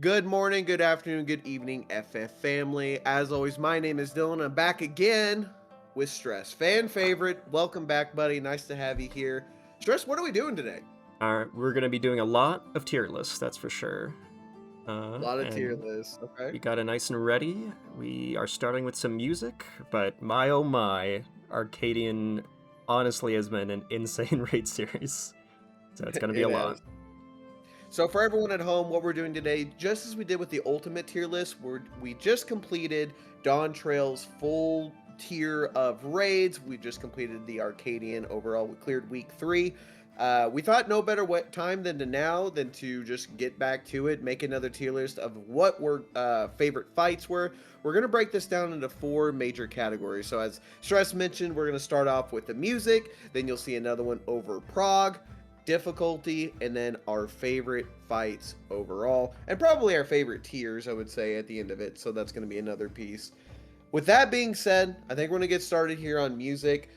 Good morning, good afternoon, good evening, FF family. As always, my name is Dylan. I'm back again with Stress. Fan favorite. Welcome back, buddy. Nice to have you here. Stress, what are we doing today? We're going to be doing a lot of tier lists, that's for sure. A lot of tier And lists. Okay. we got it nice and ready. We are starting with some music, but my oh my, Arcadian honestly has been an insane raid series. So it's going to be a It lot. has. So for everyone at home, what we're doing today, just as we did with the ultimate tier list, we just completed Dawn Trail's full tier of raids. We just completed the Arcadian overall. We cleared week 3. We thought no better time than to just get back to it, make another tier list of what were favorite fights were. We're going to break this down into 4 major categories. So as Stress mentioned, we're going to start off with the music, then you'll see another one over Prague, difficulty, and then our favorite fights overall, and probably our favorite tiers, I would say, at the end of it. So that's going to be another piece. With that being said, I think we're going to get started here on music.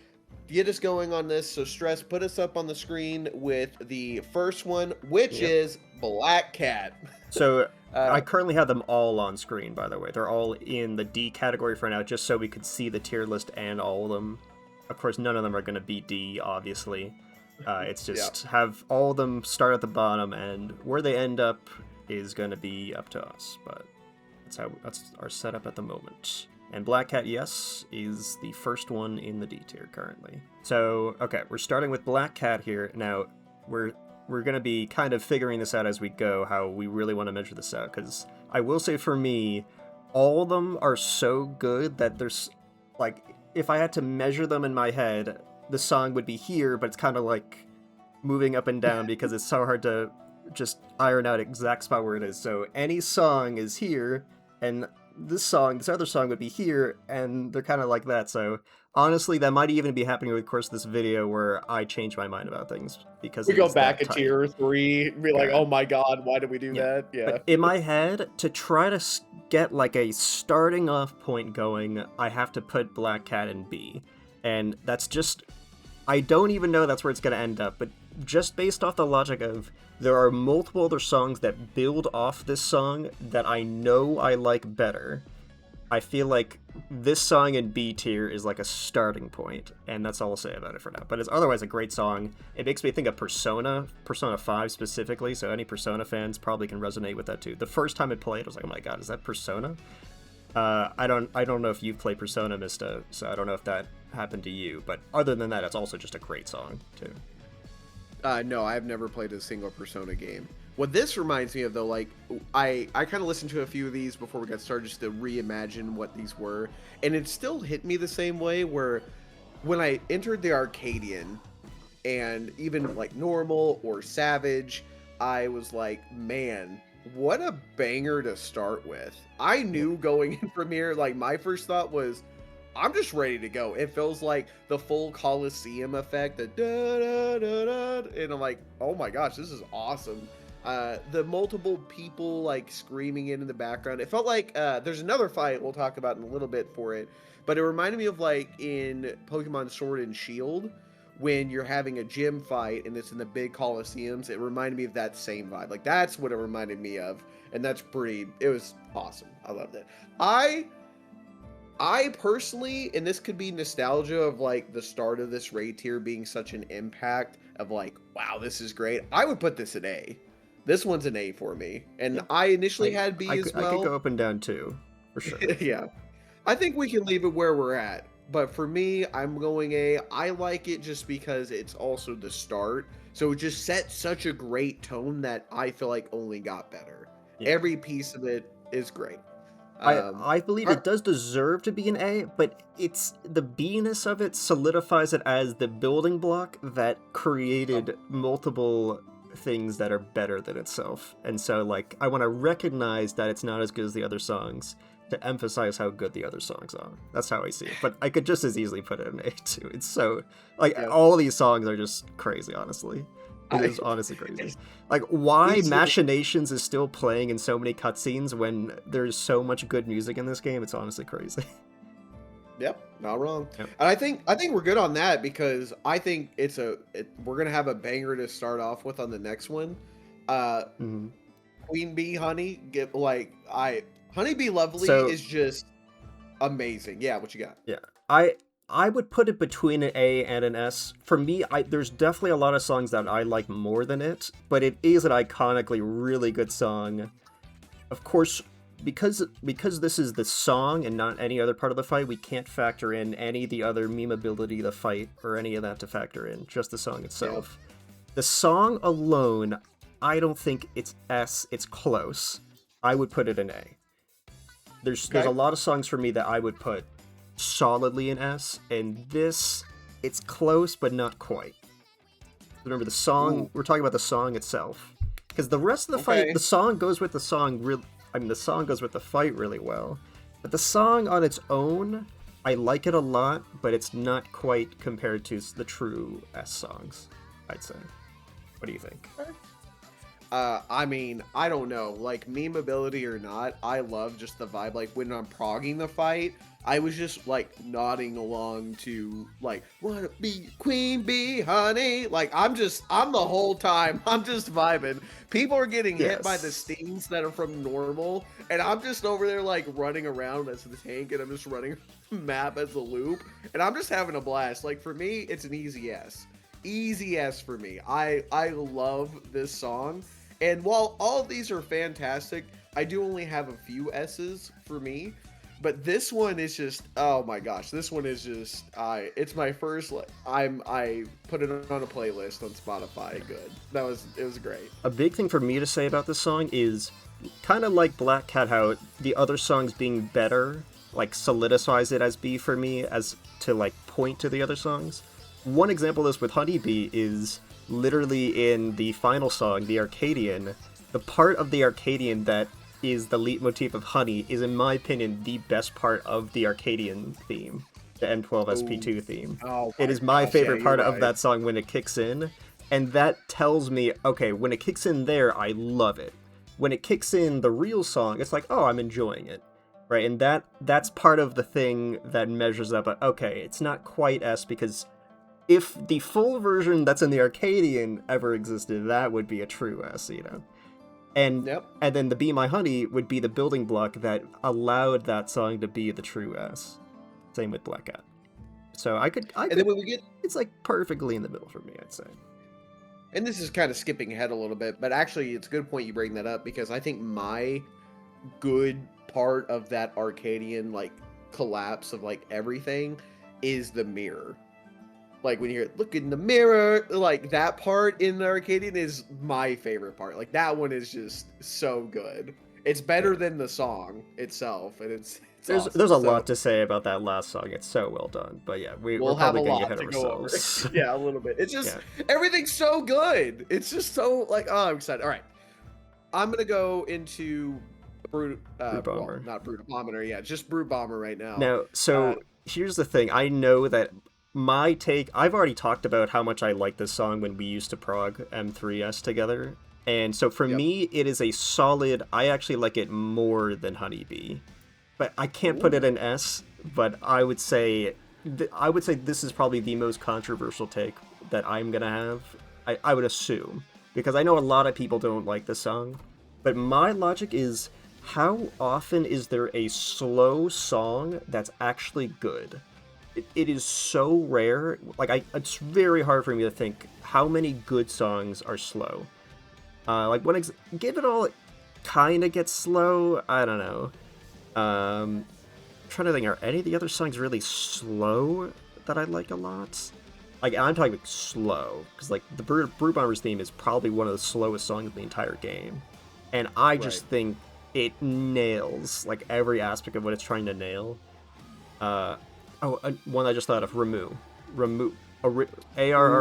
Get us going on this. So Stress, put us up on the screen with the first one, which Yep. is Black Cat. So uh, I currently have them all on screen, by the way. They're all in the D category for now, just so we could see the tier list and all of them. Of course, none of them are going to be D, obviously. It's yeah. just have all of them start at the bottom, and where they end up is going to be up to us. But that's our setup at the moment. And Black Cat, yes, is the first one in the D tier currently. So, okay, we're starting with Black Cat here. Now, we're going to be kind of figuring this out as we go, how we really want to measure this out, because I will say for me, all of them are so good that there's, like, if I had to measure them in my head, the song would be here, but it's kind of like moving up and down because it's so hard to just iron out exact spot where it is. So any song is here, and this other song would be here, and they're kind of like that. So honestly, that might even be happening over the course of this video where I change my mind about things because We it go is back that a tight. tier 3, be like, Yeah. oh my god, why did we do Yeah. that? Yeah. But in my head, to try to get like a starting off point going, I have to put Black Cat in B. And that's just, I don't even know that's where it's going to end up, but just based off the logic of there are multiple other songs that build off this song that I know I like better, I feel like this song in B tier is like a starting point, and that's all I'll say about it for now. But it's otherwise a great song. It makes me think of Persona 5 specifically, so any Persona fans probably can resonate with that too. The first time it played, I was like, oh my god, is that Persona? I don't know if you've played Persona, Mista, so I don't know if that happened to you, but other than that, it's also just a great song too. No, I've never played a single Persona game. What this reminds me of, though, like, I kind of listened to a few of these before we got started just to reimagine what these were, and it still hit me the same way where when I entered the Arcadian, and even, like, normal or Savage, I was like, man, what a banger to start with. I Yeah. knew going in from here, like, my first thought was, I'm just ready to go. It feels like the full Coliseum effect, the da da da da, and I'm like, oh my gosh, this is awesome. The multiple people like screaming in the background. It felt like there's another fight we'll talk about in a little bit for it, but it reminded me of like in Pokemon Sword and Shield when you're having a gym fight and it's in the big Coliseums. It reminded me of that same vibe. Like that's what it reminded me of, and that's pretty. It was awesome. I loved it. I personally, and this could be nostalgia of like the start of this raid tier being such an impact of like, wow, this is great. I would put this at A. This one's an A for me. And Yeah. I initially I, had B as I could go well. up and down too, for sure. Yeah. I think we can leave it where we're at. But for me, I'm going A. I like it just because it's also the start. So it just set such a great tone that I feel like only got better. Yeah. Every piece of it is great. I Um, I believe it does deserve to be an A, but it's the B-ness of it solidifies it as the building block that created multiple things that are better than itself. And so like I want to recognize that it's not as good as the other songs to emphasize how good the other songs are. That's how I see it. But I could just as easily put it in A too. It's so like yeah. all these songs are just crazy, honestly. It I, is honestly crazy. Like, why easily Machinations is still playing in so many cutscenes when there's so much good music in this game, it's honestly crazy. Yep, not wrong. Yep. And I think we're good on that because I think we're gonna have a banger to start off with on the next one. Uh, Mhm. Queen Bee Honey, get like Honey Bee Lovely So is just amazing. Yeah, what you got? yeah, I would put it between an A and an S. For me, there's definitely a lot of songs that I like more than it, but it is an iconically really good song. Of course, because this is the song and not any other part of the fight, we can't factor in any of the other memeability of the fight or any of that to factor in, just the song itself. The song alone, I don't think it's S, it's close. I would put it in A. There's a lot of songs for me that I would put solidly in S, and this, it's close but not quite. Remember the song, we're talking about the song itself. Because the rest of the fight, the song goes with the song the song goes with the fight really well. But the song on its own, I like it a lot, but it's not quite compared to the true S songs, I'd say. What do you think? I mean, I don't know, like, memeability or not, I love just the vibe. Like, when I'm progging the fight, I was just, like, nodding along to, like, wanna be Queen Bee Honey? Like, I'm the whole time, I'm just vibing. People are getting hit by the stings that are from normal, and I'm just over there, like, running around as the tank, and I'm just running the map as a loop, and I'm just having a blast. Like, for me, it's an easy S. Easy S for me. I love this song. And while all of these are fantastic, I do only have a few S's for me. But this one is just, oh my gosh, this one is just, it's my first, I put it on a playlist on Spotify. Good. It was great. A big thing for me to say about this song is kind of like Black Cat, how the other songs being better, like, solidifies it as B for me, as to, like, point to the other songs. One example of this with Honeybee is literally in the final song, the Arcadian. The part of the Arcadian that is the leitmotif of Honey is, in my opinion, the best part of the Arcadian theme, the M12SP2 theme. It is my favorite part of that song when it kicks in, and that tells me, okay, when it kicks in there, I love it. When it kicks in the real song, it's like, oh, I'm enjoying it. Right, and that's part of the thing that measures up, okay, it's not quite S, because if the full version that's in the Arcadian ever existed, that would be a true S, you know? And then the Be My Honey would be the building block that allowed that song to be the true S. Same with Black Cat. So I could then when we get, it's like perfectly in the middle for me, I'd say. And this is kind of skipping ahead a little bit, but actually it's a good point you bring that up, because I think my good part of that Arcadian, like, collapse of, like, everything is the mirror. Like, when you hear, look in the mirror, like, that part in the Arcadian is my favorite part. Like, that one is just so good. It's better than the song itself, and it's awesome. There's a lot to say about that last song. It's so well done. But yeah, we're probably going to get ahead of ourselves. Yeah, a little bit. It's just, everything's so good. It's just so, like, oh, I'm excited. All right. I'm going to go into Brute Bomber. Well, not Brute Bomber, yeah, just Brute Bomber right now. Now, so here's the thing. I know that my take, I've already talked about how much I like this song when we used to prog M3S together. And so for me, it is a solid, I actually like it more than Honeybee. But I can't put it in S, but I would say this is probably the most controversial take that I'm going to have. I would assume. Because I know a lot of people don't like this song. But my logic is, how often is there a slow song that's actually good? It is so rare. Like, it's very hard for me to think how many good songs are slow. Like, Give It All, it kind of gets slow. I don't know. I'm trying to think, are any of the other songs really slow that I like a lot? Like, I'm talking about slow, because, like, the Brute Bomber's theme is probably one of the slowest songs in the entire game. And I just think it nails, like, every aspect of what it's trying to nail. One I just thought of, ARR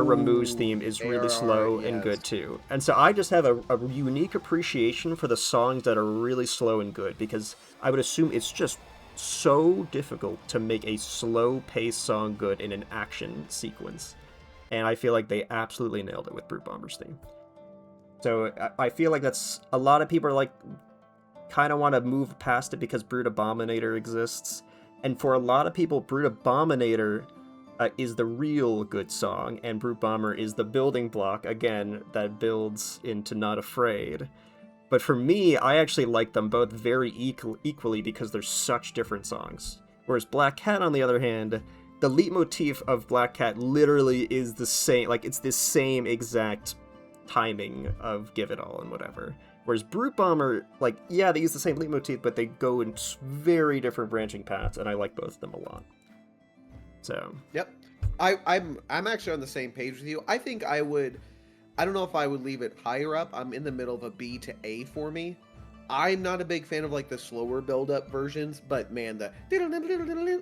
Remu's theme is really slow and good too. And so I just have a unique appreciation for the songs that are really slow and good, because I would assume it's just so difficult to make a slow-paced song good in an action sequence. And I feel like they absolutely nailed it with Brute Bomber's theme. So I feel like that's, a lot of people are like, kind of want to move past it because Brute Abominator exists. And for a lot of people, Brute Abominator is the real good song, and Brute Bomber is the building block, again, that builds into Not Afraid. But for me, I actually like them both very equally because they're such different songs. Whereas Black Cat, on the other hand, the leitmotif of Black Cat literally is the same, like, it's the same exact timing of Give It All and whatever. Whereas Brute Bomber, like, yeah, they use the same leitmotif, but they go in very different branching paths, and I like both of them a lot. So. Yep. I'm actually on the same page with you. I think I don't know if I would leave it higher up. I'm in the middle of a B to A for me. I'm not a big fan of like the slower build-up versions, but man, the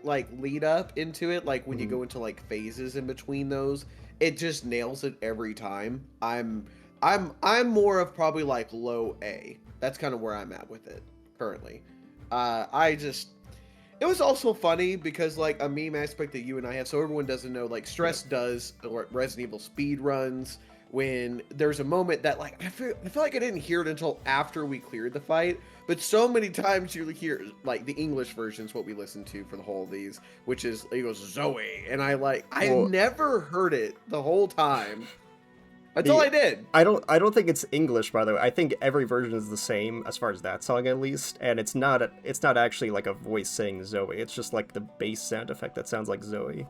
like lead up into it, like when you go into like phases in between those, it just nails it every time. I'm more of probably like low A. That's kind of where I'm at with it currently. It was also funny because like a meme aspect that you and I have, so everyone doesn't know, like Stress does Resident Evil speed runs. When there's a moment that like I feel like I didn't hear it until after we cleared the fight, but so many times you hear like the English version's what we listen to for the whole of these, which is he goes Zoe, and I never heard it the whole time until I did. I don't think it's English, by the way. I think every version is the same as far as that song at least, and it's not actually like a voice saying Zoe. It's just like the bass sound effect that sounds like Zoe.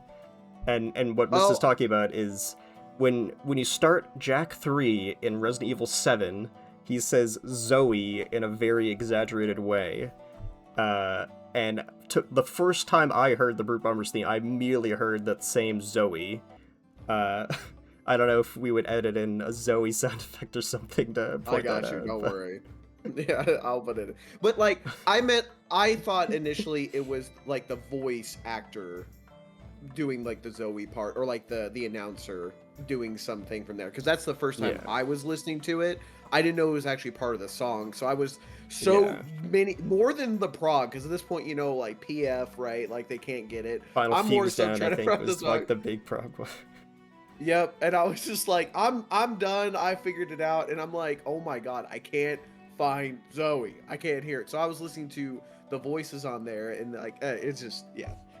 And what Mist is talking about is when you start Jack 3 in Resident Evil 7, he says Zoe in a very exaggerated way. And the first time I heard the Brute Bombers theme, I immediately heard that same Zoe. I don't know if we would edit in a Zoe sound effect or something to point that out. I got you, don't worry. Yeah, I'll put it in. But like, I thought initially it was like the voice actor doing like the Zoe part, or like the announcer doing something from there, because that's the first time I was listening to it. I didn't know it was actually part of the song, so I was many more than the prog, because at this point, you know, like PF, right? Like they can't get it. Final I'm more so trying to find was like the big prog one. Yep, and I was just like, I'm done. I figured it out, and I'm like, oh my god, I can't find Zoe. I can't hear it. So I was listening to the voices on there, and like it's just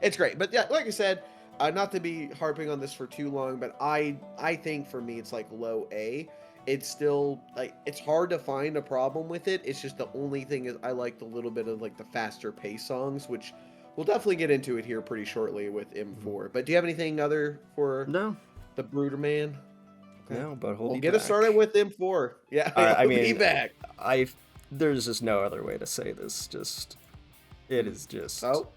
it's great. But yeah, like I said, not to be harping on this for too long, but I think for me it's like low A. It's still like it's hard to find a problem with it. It's just the only thing is I like the little bit of like the faster pace songs, which we'll definitely get into it here pretty shortly with M4. But do you have anything other for the Brooder Man? Okay. No, but we'll get us started with M4. Yeah, I mean, be back. There's just no other way to say this. It is just. Oh.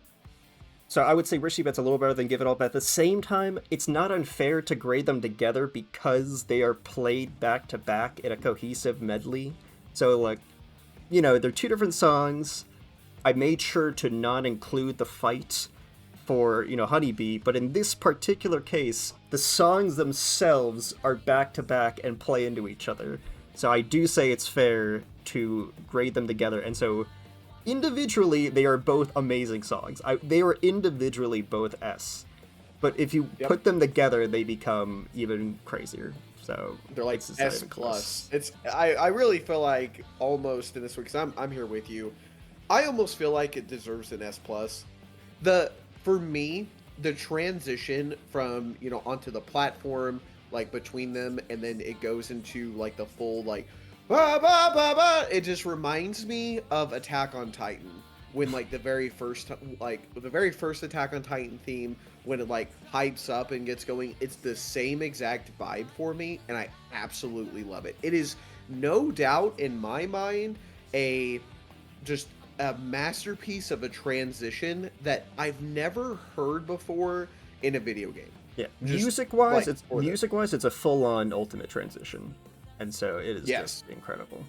So I would say Rishy Bet's a little better than Give It All, but at the same time, it's not unfair to grade them together because they are played back to back in a cohesive medley. So like, you know, they're two different songs. I made sure to not include the fight for, you know, Honeybee, but in this particular case, the songs themselves are back to back and play into each other. So I do say it's fair to grade them together, and so individually, they are both amazing songs. They are individually both S. But if you put them together, they become even crazier. So they're like S+. I really feel like almost in this week, because I'm here with you, I almost feel like it deserves an S+. For me, the transition from, you know, onto the platform, like between them, and then it goes into like the full like bah, bah, bah, bah. It just reminds me of Attack on Titan, when like the very first Attack on Titan theme, when it like hypes up and gets going, it's the same exact vibe for me, and I absolutely love it. It is no doubt in my mind a masterpiece of a transition that I've never heard before in a video game. Yeah, music-wise, it's a full-on ultimate transition. And so it is just incredible.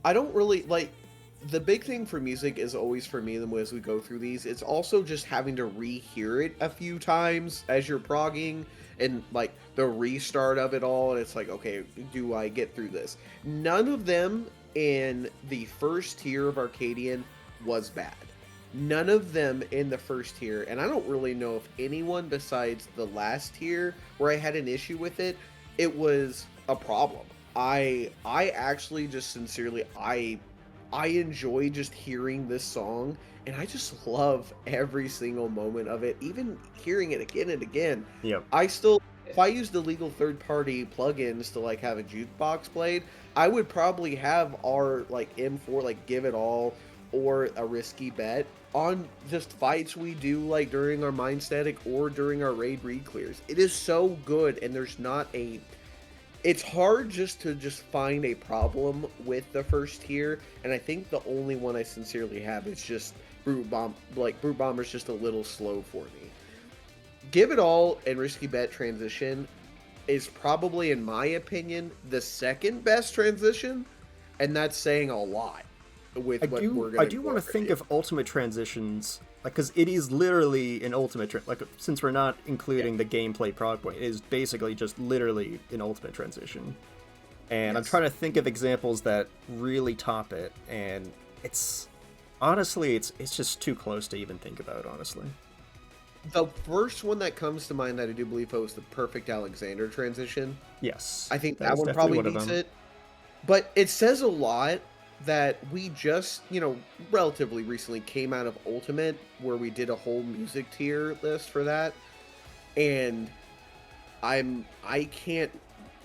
I don't really like the big thing for music is always for me as we go through these. It's also just having to rehear it a few times as you're progging, and like the restart of it all. And it's like, okay, do I get through this? None of them in the first tier of Arcadian was bad. None of them in the first tier, and I don't really know if anyone besides the last tier where I had an issue with it, it was a problem. I actually just sincerely I enjoy just hearing this song, and I just love every single moment of it, even hearing it again and again. Yep. I still if I used illegal third-party plugins to like have a jukebox played, I would probably have our like M4 like Give It All or a Risky Bet on just fights we do like during our Mind Static or during our raid re-clears. It is so good, and there's not a it's hard just to just find a problem with the first tier, and I think the only one I sincerely have is just Brute Bomb. Like Brute Bomber's just a little slow for me. Give It All and Risky Bet transition is probably, in my opinion, the second best transition, and that's saying a lot with what we're going to I do want to think of ultimate transitions, like, because it is literally an ultimate, like, since we're not including the gameplay product point, it is basically just literally an ultimate transition. And I'm trying to think of examples that really top it, and it's, honestly, it's just too close to even think about, honestly. The first one that comes to mind that I do believe was the Perfect Alexander transition. Yes. I think that one probably beats it. But it says a lot that we just, you know, relatively recently came out of Ultimate, where we did a whole music tier list for that. And I can't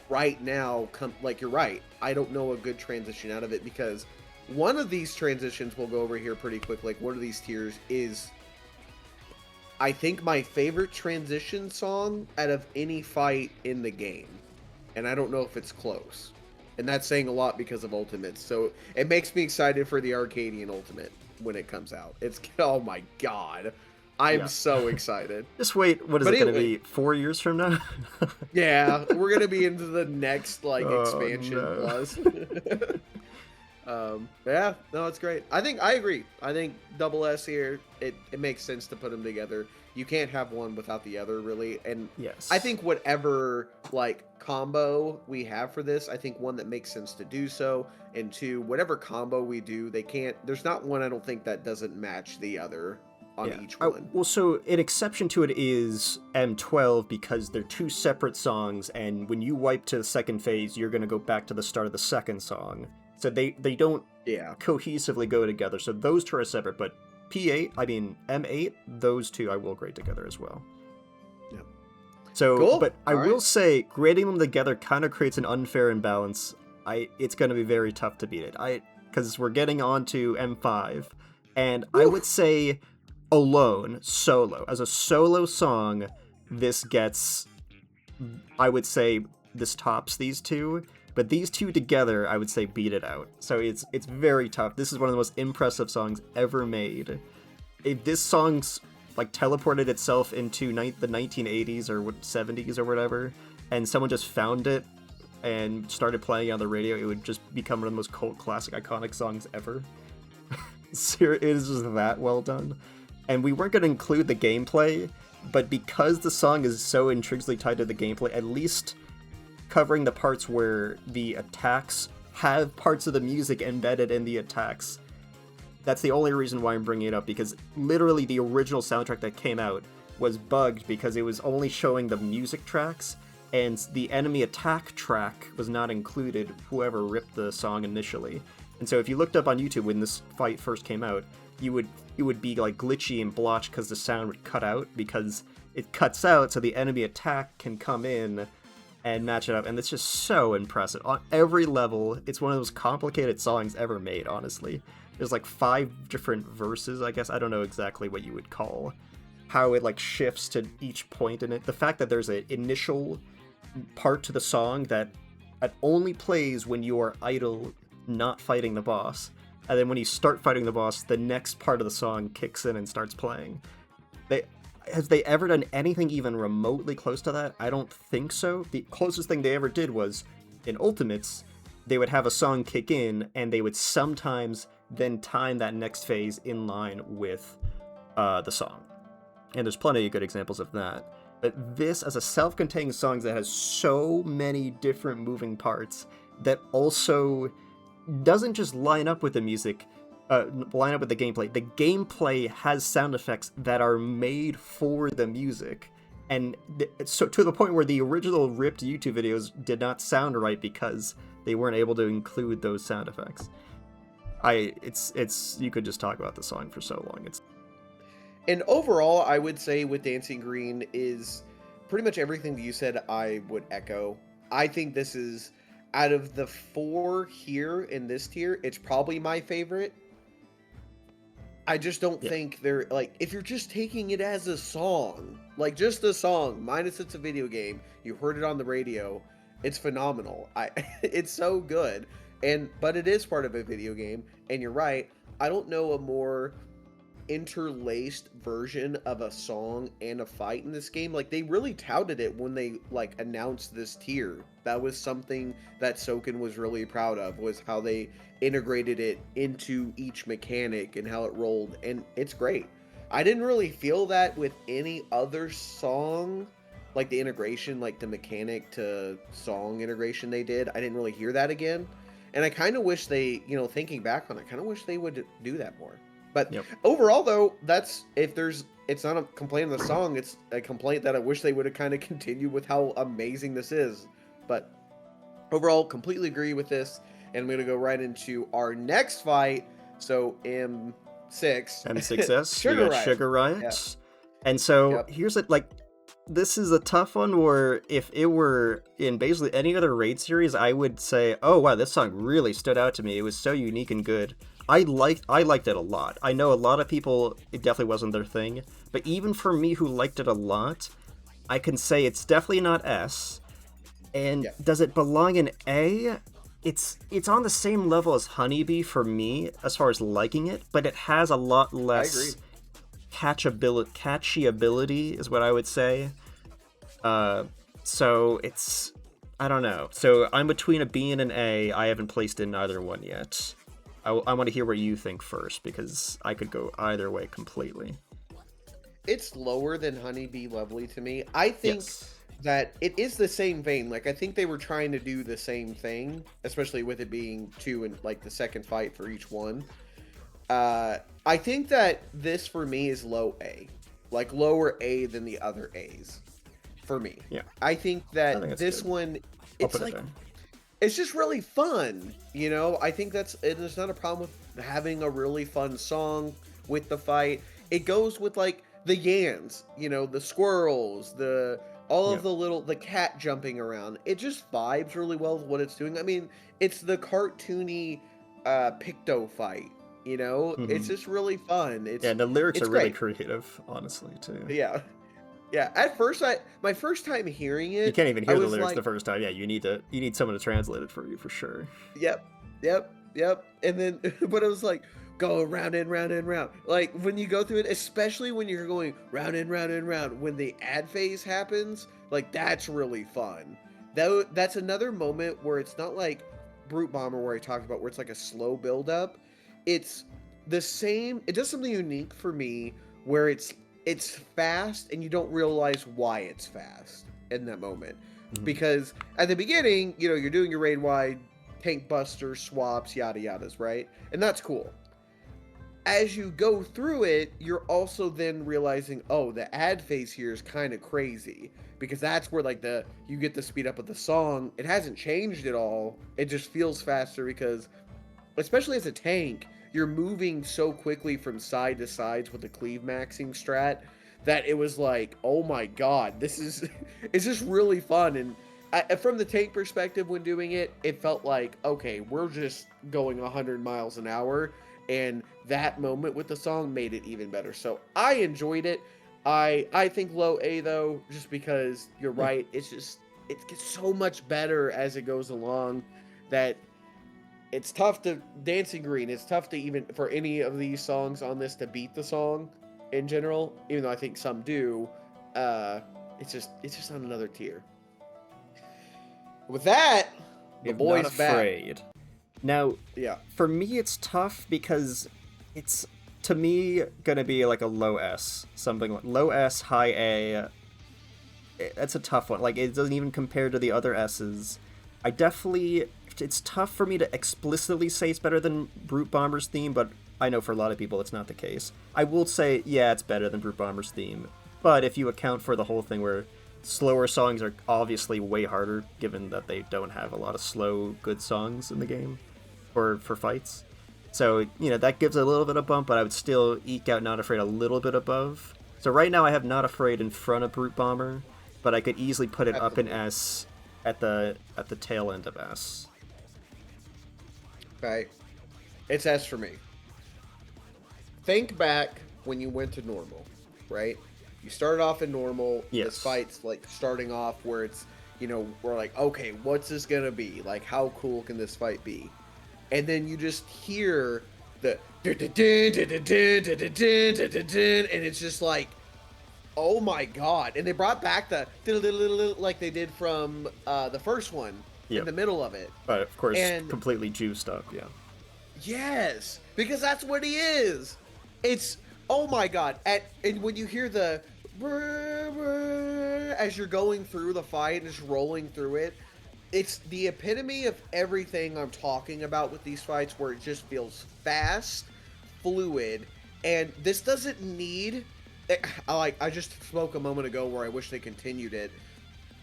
right now like, you're right. I don't know a good transition out of it, because one of these transitions we'll go over here pretty quick. Like, one of these tiers is, I think, my favorite transition song out of any fight in the game. And I don't know if it's close. And that's saying a lot because of Ultimate. So it makes me excited for the Arcadian Ultimate when it comes out. It's, oh my god. I'm so excited. Just wait, what is it going to be, 4 years from now? Yeah, we're going to be into the next, like, expansion plus. Yeah, no, it's great. I agree. I think Double S here, it makes sense to put them together. You can't have one without the other, really. And yes, I think whatever like combo we have for this, I think one that makes sense to do so, and two, whatever combo we do, there's not one, I don't think, that doesn't match the other on each one. Well, so an exception to it is M12, because they're two separate songs, and when you wipe to the second phase, you're going to go back to the start of the second song. So they don't cohesively go together. So those two are separate, but M8, those two I will grade together as well. Yeah. So, cool. But I will say, grading them together kind of creates an unfair imbalance. It's going to be very tough to beat it. Because we're getting on to M5, and I would say alone, solo, as a solo song, this gets, I would say this tops these two. But these two together, I would say, beat it out. So it's very tough. This is one of the most impressive songs ever made. If this song's like teleported itself into the 1980s or 70s or whatever, and someone just found it and started playing it on the radio, it would just become one of the most cult classic iconic songs ever. It is just that well done. And we weren't going to include the gameplay, but because the song is so intrinsically tied to the gameplay, at least covering the parts where the attacks have parts of the music embedded in the attacks. That's the only reason why I'm bringing it up, because literally the original soundtrack that came out was bugged because it was only showing the music tracks, and the enemy attack track was not included, whoever ripped the song initially. And so if you looked up on YouTube when this fight first came out, it would be like glitchy and blotched because the sound would cut out, because it cuts out so the enemy attack can come in and match it up, and it's just so impressive. On every level, it's one of those complicated songs ever made, honestly. There's like 5 different verses, I guess. I don't know exactly what you would call how it like shifts to each point in it. The fact that there's an initial part to the song that it only plays when you are idle, not fighting the boss. And then when you start fighting the boss, the next part of the song kicks in and starts playing. Have they ever done anything even remotely close to that? I don't think so. The closest thing they ever did was, in Ultimates, they would have a song kick in, and they would sometimes then time that next phase in line with the song. And there's plenty of good examples of that. But this, as a self-contained song that has so many different moving parts, that also doesn't just line up with the music, line up with the gameplay. The gameplay has sound effects that are made for the music, and so to the point where the original ripped YouTube videos did not sound right because they weren't able to include those sound effects. You could just talk about the song for so long. And overall, I would say with Dancing Green is pretty much everything that you said, I would echo. I think this is, out of the 4 here in this tier, it's probably my favorite. I just don't Yeah. think they're like, if you're just taking it as a song, like just a song, minus it's a video game, you heard it on the radio, it's phenomenal. It's so good. But it is part of a video game, and you're right. I don't know a more interlaced version of a song and a fight in this game. Like, they really touted it when they like announced this tier. That was something that Soken was really proud of, was how they integrated it into each mechanic and how it rolled, and it's great. I didn't really feel that with any other song, like the integration, like the mechanic to song integration they did. I didn't really hear that again, and I kind of wish they, thinking back on it, kind of wish they would do that more. But Yep. overall, though, it's not a complaint of the song, it's a complaint that I wish they would have kind of continued with how amazing this is. But overall, completely agree with this, and I'm going to go right into our next fight. So M6. M6S, Sugar we got Riot. Sugar Riot. Yeah. And so Yep. here's it, like, this is a tough one where if it were in basically any other raid series, I would say, oh wow, this song really stood out to me. It was so unique and good. I liked it a lot. I know a lot of people, it definitely wasn't their thing, but even for me who liked it a lot, I can say it's definitely not S. And Yeah. does it belong in A? It's on the same level as Honeybee for me as far as liking it, but it has a lot less catchy ability is what I would say. So it's, I don't know. So I'm between a B and an A. I haven't placed in either one yet. I want to hear what you think first, because I could go either way completely. It's lower than Honeybee Lovely to me. I think Yes. that it is the same vein. Like, I think they were trying to do the same thing, especially with it being 2 and like the second fight for each one. I think that this for me is low A, like lower A than the other A's for me. Yeah. I think that that's this good. one, I'll it's put like, it there. it's just really fun, I think there's not a problem with having a really fun song with the fight. It goes with like the yans, the squirrels, all of the cat jumping around. It just vibes really well with what it's doing. I mean, it's the cartoony Picto fight, It's just really fun. And the lyrics it's are really great. creative, honestly, too. Yeah. Yeah, at first my first time hearing it, You can't even I hear the was lyrics like, the first time. Yeah, you need someone to translate it for you for sure. Yep, yep. And then, but it was like, go round and round and round. Like, when you go through it, especially when you're going round and round and round, when the ad phase happens, like, that's really fun. That's another moment where it's not like Brute Bomber, where I talked about, where it's like a slow build up. It's the same, it does something unique for me, where it's fast and you don't realize why it's fast in that moment. Because at the beginning, you're doing your raid wide tank buster swaps, yada yadas, right? And that's cool. As you go through it, you're also then realizing, oh, the ad phase here is kind of crazy, because that's where like you get the speed up of the song. It hasn't changed at all. It just feels faster because, especially as a tank, you're moving so quickly from side to sides with the cleave maxing strat that it was like, oh my god, it's just really fun. And from the tank perspective, when doing it, it felt like, okay, we're just going 100 miles an hour, and that moment with the song made it even better. So I enjoyed it. I think low A though, just because you're right, it gets so much better as it goes along that it's tough to Dancing Green. It's tough to even for any of these songs on this to beat the song in general, even though I think some do. It's just on another tier. With that, the boys Not back. Afraid. Now, Yeah. for me, it's tough because it's, to me, gonna be like a low S, something like low S, high A. That's a tough one. Like, it doesn't even compare to the other S's. It's tough for me to explicitly say it's better than Brute Bomber's theme, but I know for a lot of people it's not the case. I will say, yeah, it's better than Brute Bomber's theme, but if you account for the whole thing where slower songs are obviously way harder, given that they don't have a lot of slow, good songs in the game, or for fights. So, that gives it a little bit of bump, but I would still eke out Not Afraid a little bit above. So right now I have Not Afraid in front of Brute Bomber, but I could easily put it up in Absolutely. S at the tail end of S. Okay. It's S for me. Think back when you went to normal, right? You started off in normal. This Yes. fight's like starting off where it's, we're like, okay, what's this gonna be? Like, how cool can this fight be? And then you just hear the and it's just like, oh my god! And they brought back the like they did from the first one in Yep. the middle of it. But of course, And completely juiced up. Yeah. yes, because that's what he is. It's oh my god! And when you hear the as you're going through the fight and just rolling through it, it's the epitome of everything I'm talking about with these fights, where it just feels fast, fluid, and this doesn't need. I just spoke a moment ago where I wish they continued it,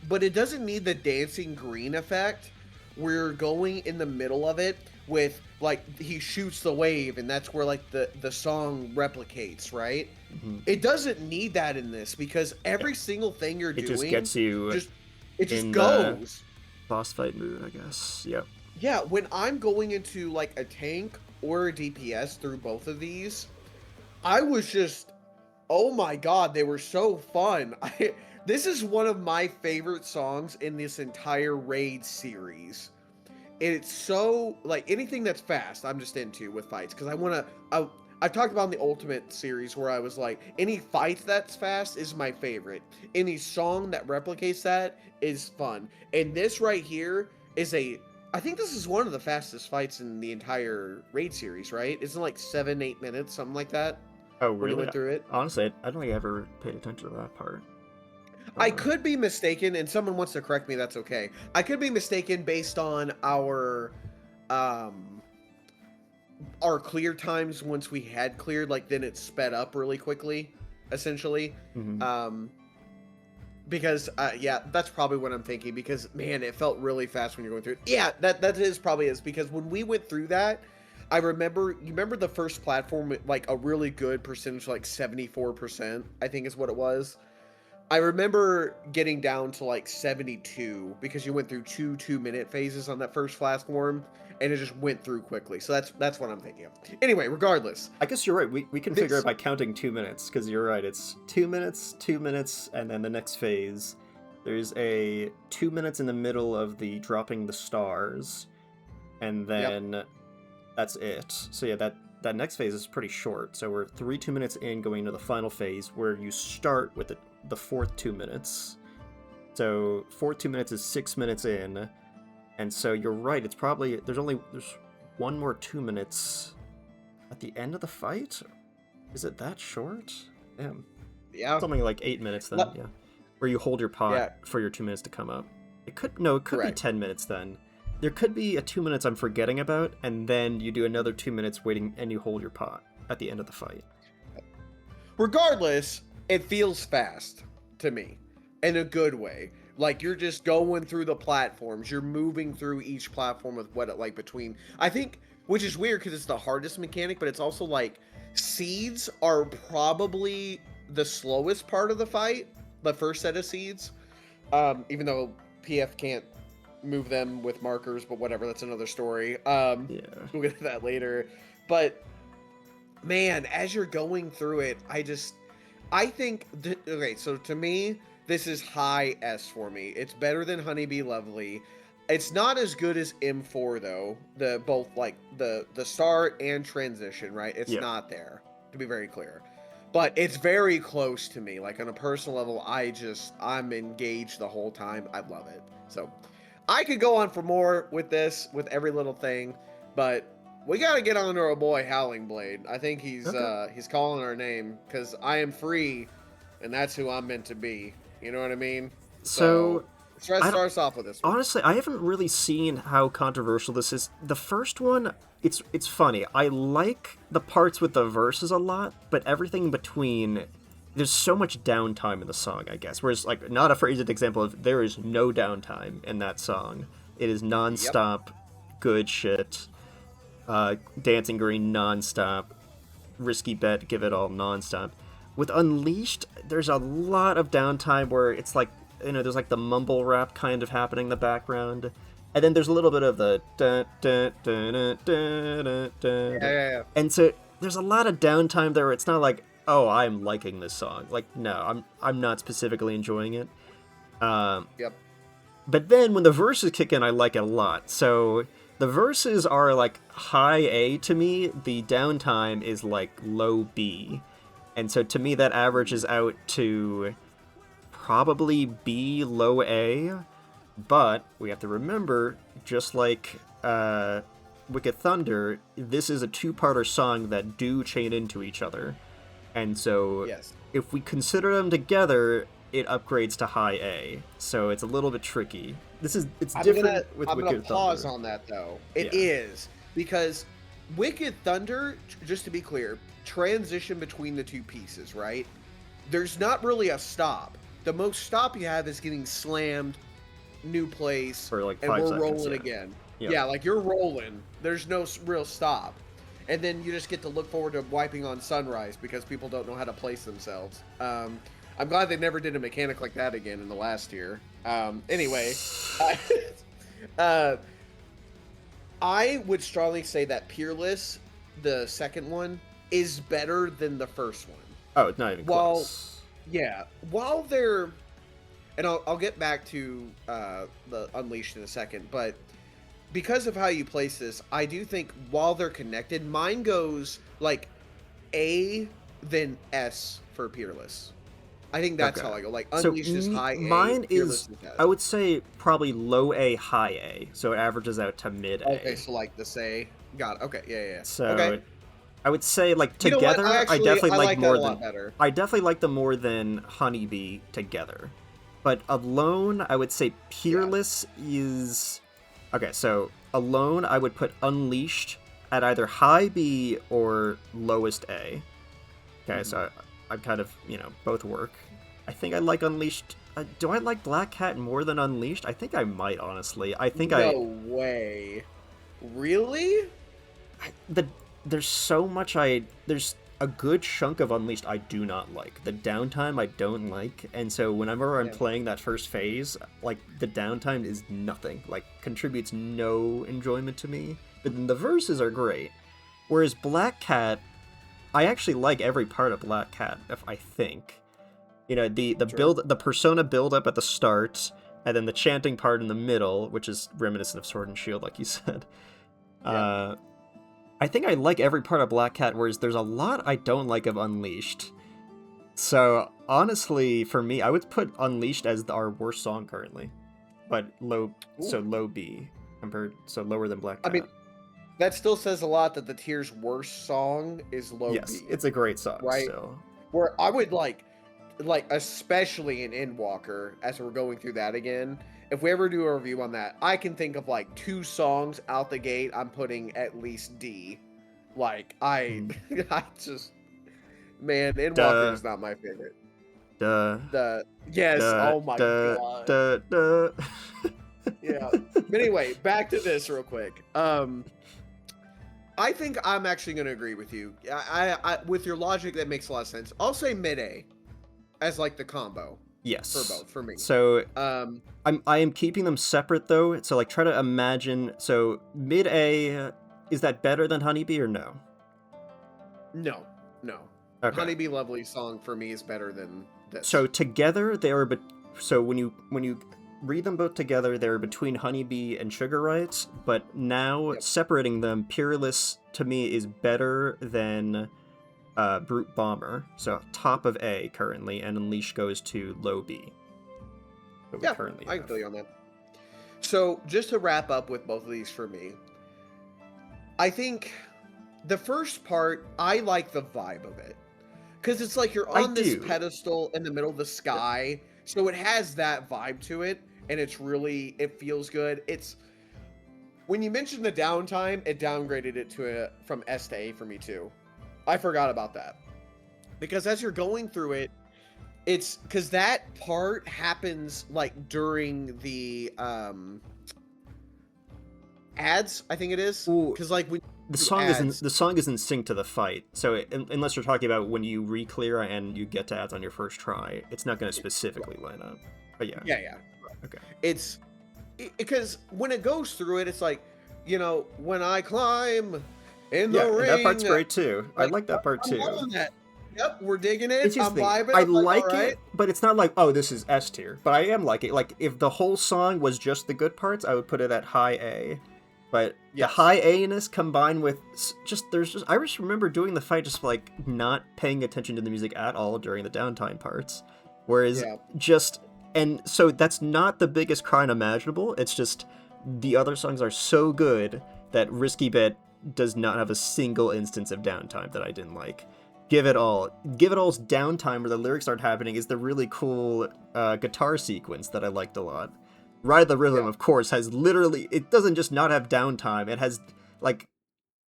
but it doesn't need the dancing green effect. We're going in the middle of it with like he shoots the wave, and that's where like the song replicates, right? Mm-hmm. It doesn't need that in this because every single thing you're It doing just gets you just it just in goes. boss fight mood, I guess. Yep. Yeah, when I'm going into like a tank or a DPS through both of these, I was just, oh my god, they were so fun. This is one of my favorite songs in this entire Raid series. And it's so like anything that's fast, I'm just into with fights because I've talked about in the Ultimate series where I was like, any fight that's fast is my favorite. Any song that replicates that is fun. And this right here is I think this is one of the fastest fights in the entire Raid series, right? It's in like 7-8 minutes, something like that. Oh, When you really? went through it. Honestly, I don't think I ever paid attention to that part. I could be mistaken, and someone wants to correct me, that's okay. I could be mistaken based on our clear times once we had cleared, like then it sped up really quickly, essentially. Mhm. Because yeah, that's probably what I'm thinking, because man, it felt really fast when you're going through it. Yeah, that is probably is, because when we went through that, I remember, you remember the first platform with like a really good percentage, like 74%, I think is what it was. I remember getting down to like 72 because you went through two 2-minute phases on that first platform, and it just went through quickly. So that's what I'm thinking of. Anyway, regardless, I guess you're right. We can figure this it by counting 2 minutes, because you're right. It's 2 minutes, 2 minutes, and then the next phase. There's a 2 minutes in the middle of the dropping the stars, and then that's it. So yeah, that next phase is pretty short. So we're 2 minutes in, going into the final phase, where you start with the fourth 2 minutes. So fourth 2 minutes is 6 minutes in, and so you're right. It's probably there's one more 2 minutes at the end of the fight. Is it that short? Damn. yeah. Something like 8 minutes then. Let- Yeah, where you hold your pot Yeah. for your 2 minutes to come up. It could be Correct. 10 minutes then. There could be a 2 minutes I'm forgetting about, and then you do another 2 minutes waiting, and you hold your pot at the end of the fight. Regardless, it feels fast to me in a good way. Like you're just going through the platforms, you're moving through each platform with what it like between. I think, which is weird because it's the hardest mechanic, but it's also like seeds are probably the slowest part of the fight, the first set of seeds. Even though PF can't move them with markers, but whatever, that's another story. Yeah. We'll get to that later. But man, as you're going through it, I think okay, so to me, this is high S for me. It's better than Honeybee Lovely. It's not as good as M4 though. The both like the start and transition, right? It's Yeah. not there, to be very clear. But it's very close to me. Like on a personal level, I'm engaged the whole time. I love it. So I could go on for more with this, with every little thing, but we gotta get on to our boy Howling Blade. I think he's calling our name, because I am free, and that's who I'm meant to be. You know what I mean? So let's start us off with this one. honestly, I haven't really seen how controversial this is. The first one, it's funny. I like the parts with the verses a lot, but everything between, there's so much downtime in the song, I guess. Whereas, like, Not Afraid is an example of there is no downtime in that song. It is nonstop, good shit. Dancing Green nonstop. Risky Bet, Give It All nonstop. With Unleashed, there's a lot of downtime where it's like there's like the mumble rap kind of happening in the background, and then there's a little bit of the dun, dun, dun, dun, dun, dun, dun, Yeah. and so there's a lot of downtime there where it's not like, oh, I'm liking this song. Like, no, I'm not specifically enjoying it. Yep. But then when the verses kick in, I like it a lot. So the verses are like high A to me. The downtime is like low B. And so to me, that averages out to probably B, low A. But we have to remember, just like Wicked Thunder, this is a two-parter song that do chain into each other. And so Yes. if we consider them together, it upgrades to high A. So it's a little bit tricky. It's different with I'm Wicked gonna pause Thunder. on that though. It is because Wicked Thunder, just to be clear, transition between the two pieces, right? There's not really a stop. The most stop you have is getting slammed, new place, For like and 5 we're seconds, rolling yeah. again. Yep. Yeah, like you're rolling. There's no real stop. And then you just get to look forward to wiping on sunrise because people don't know how to place themselves. I'm glad they never did a mechanic like that again in the last year. Anyway, I would strongly say that Peerless, the second one, is better than the first one. Oh, it's not even close. Yeah, while they're, and I'll get back to the Unleashed in a second, but because of how you place this, I do think while they're connected, mine goes like A, then S for Peerless. I think that's how I go. Like Unleashed is high A. Mine Peerless is, S. I would say, probably low A, high A. So it averages out to mid A. Okay, so like the say. Got it. Okay, yeah. So okay. I would say, like, You know what? together, I Actually, definitely like that more a lot than better. I definitely like them more than Honeybee together. But alone, I would say Peerless is okay. So alone, I would put Unleashed at either high B or lowest A. Okay, so I'm kind of, both work. I think I like Unleashed. Do I like Black Cat more than Unleashed? I think I might, honestly. No way. Really? There's so much there's a good chunk of Unleashed I do not like. The downtime I don't like, and so whenever I'm playing that first phase, like, the downtime is nothing. Like, contributes no enjoyment to me. But then the verses are great. Whereas Black Cat, I actually like every part of Black Cat, I think. The persona build up at the start, and then the chanting part in the middle, which is reminiscent of Sword and Shield, like you said. Yeah. I think I like every part of Black Cat, whereas there's a lot I don't like of Unleashed. So, honestly, for me, I would put Unleashed as our worst song currently. But low B, lower than Black Cat. I mean, that still says a lot that the tier's worst song is low B. Yes, it's a great song, right? still. Where I would like especially in Endwalker, as we're going through that again, if we ever do a review on that, I can think of like 2 songs out the gate I'm putting at least D. Like, I just, man, Endwalker is not my favorite. Yes, oh my god. Yeah. But anyway, back to this real quick. I think I'm actually going to agree with you. I with your logic, that makes a lot of sense. I'll say mid A as like the combo. Yes. For both, for me. So I am keeping them separate though. So like, try to imagine. So mid A, is that better than Honeybee or no? No. Okay. Honeybee Lovely song for me is better than this. So together they are. So when you read them both together, they're between Honeybee and Sugar Rights. But now separating them, Peerless to me is better than Brute Bomber. So top of A currently, and Unleash goes to low B. Yeah, I can feel you on that. So just to wrap up with both of these for me, I think the first part, I like the vibe of it. Because it's like you're on this pedestal in the middle of the sky, so it has that vibe to it, and it feels good. It's, when you mentioned the downtime, it downgraded it from S to A for me too. I forgot about that. Because as you're going through it, it's because that part happens like during the ads, I think it is. Because like when the song is in sync to the fight. So unless you're talking about when you re-clear and you get to ads on your first try, it's not going to specifically line up. But yeah. Yeah. Okay. It's because when it goes through it, it's like, when I climb in the Yeah, and that part's ring, great too. I like like that part I'm too. loving that. Yep, we're digging it. It's just I'm the vibing. I I'm like, all like right. it, but it's not like, oh, this is S tier. But I am like it. Like if the whole song was just the good parts, I would put it at high A. But the Yes. high A-ness combined with I just remember doing the fight just like not paying attention to the music at all during the downtime parts. Whereas Yeah. and so that's not the biggest crime imaginable. It's just the other songs are so good that Risky Bet does not have a single instance of downtime that I didn't like. Give It All. Give It All's downtime where the lyrics aren't happening is the really cool guitar sequence that I liked a lot. Ride the Rhythm, Yeah. of course, has literally, it doesn't just not have downtime, it has, like,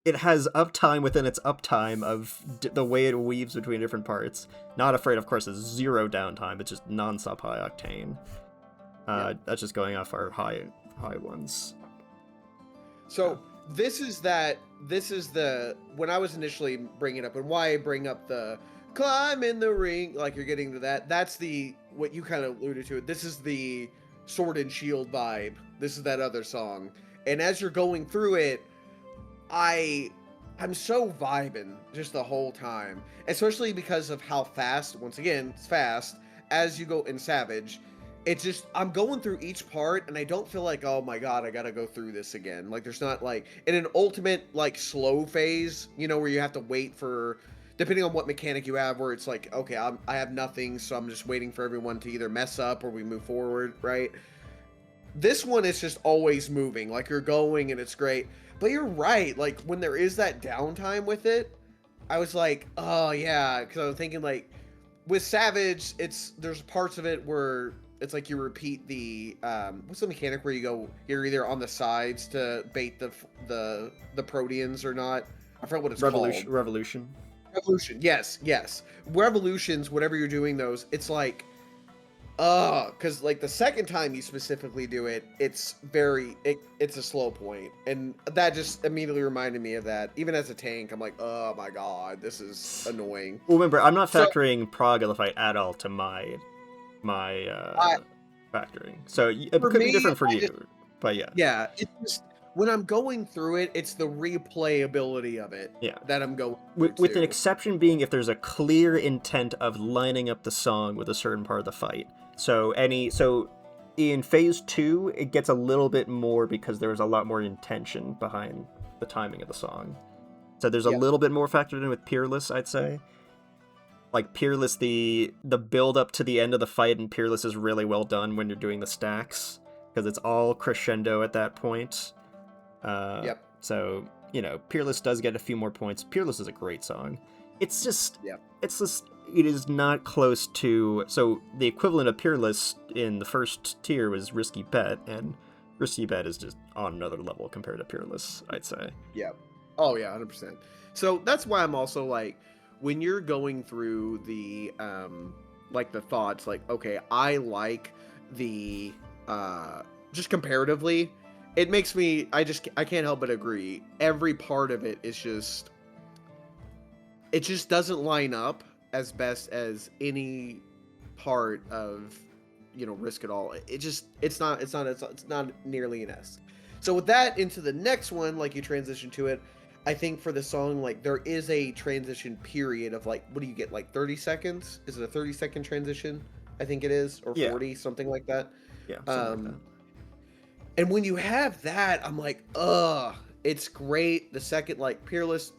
it has uptime within its uptime of the way it weaves between different parts. Not Afraid, of course, is zero downtime, it's just non-stop high octane. That's just going off our high ones. So this is the when I was initially bringing it up, and why I bring up the climb in the ring, like you're getting to that. That's what you kind of alluded to. This is the Sword and Shield vibe. This is that other song, and as you're going through it, I'm so vibing just the whole time, especially because of how fast. Once again, it's fast as you go in Savage. It's just I'm going through each part and I don't feel like, oh my god, I gotta go through this again. Like there's not like in an ultimate like slow phase, where you have to wait for, depending on what mechanic you have, where it's like, okay, I have nothing, so I'm just waiting for everyone to either mess up or we move forward, right? This one is just always moving, like you're going and it's great. But you're right, like when there is that downtime with it, I was like, oh yeah, because I was thinking like with Savage, there's parts of it where it's like you repeat the what's the mechanic where you're either on the sides to bait the Proteans or not. I forgot what it's called. Revolution. Yes. Revolutions, whatever you're doing those, it's like because like the second time you specifically do it, it's a slow point, and that just immediately reminded me of that. Even as a tank, I'm like, oh my god, this is annoying. Well, remember, I'm not factoring Prague of the Fight at all to my factoring, so it could be different for you, but yeah, it's just when I'm going through it, it's the replayability of it that I'm going with an exception being if there's a clear intent of lining up the song with a certain part of the fight. So in phase 2 it gets a little bit more because there's a lot more intention behind the timing of the song, so there's a little bit more factored in with Peerless, I'd say. Like Peerless, the build up to the end of the fight in Peerless is really well done when you're doing the stacks, because it's all crescendo at that point. So, Peerless does get a few more points. Peerless is a great song. It is not close to, so the equivalent of Peerless in the first tier was Risky Bet, and Risky Bet is just on another level compared to Peerless, I'd say. Yeah. Oh yeah, 100%. So that's why I'm also like, when you're going through the like the thoughts, like, okay, I like the just comparatively, it makes me I can't help but agree. Every part of it is just, it just doesn't line up as best as any part of Risk It All. It's not nearly an S. So with that, into the next one, like you transition to it, I think for the song, like, there is a transition period of, like, what do you get, like, 30 seconds? Is it a 30-second transition? I think it is, or 40, something like that. Yeah, something like that. And when you have that, I'm like, it's great. The second, like, Peerless,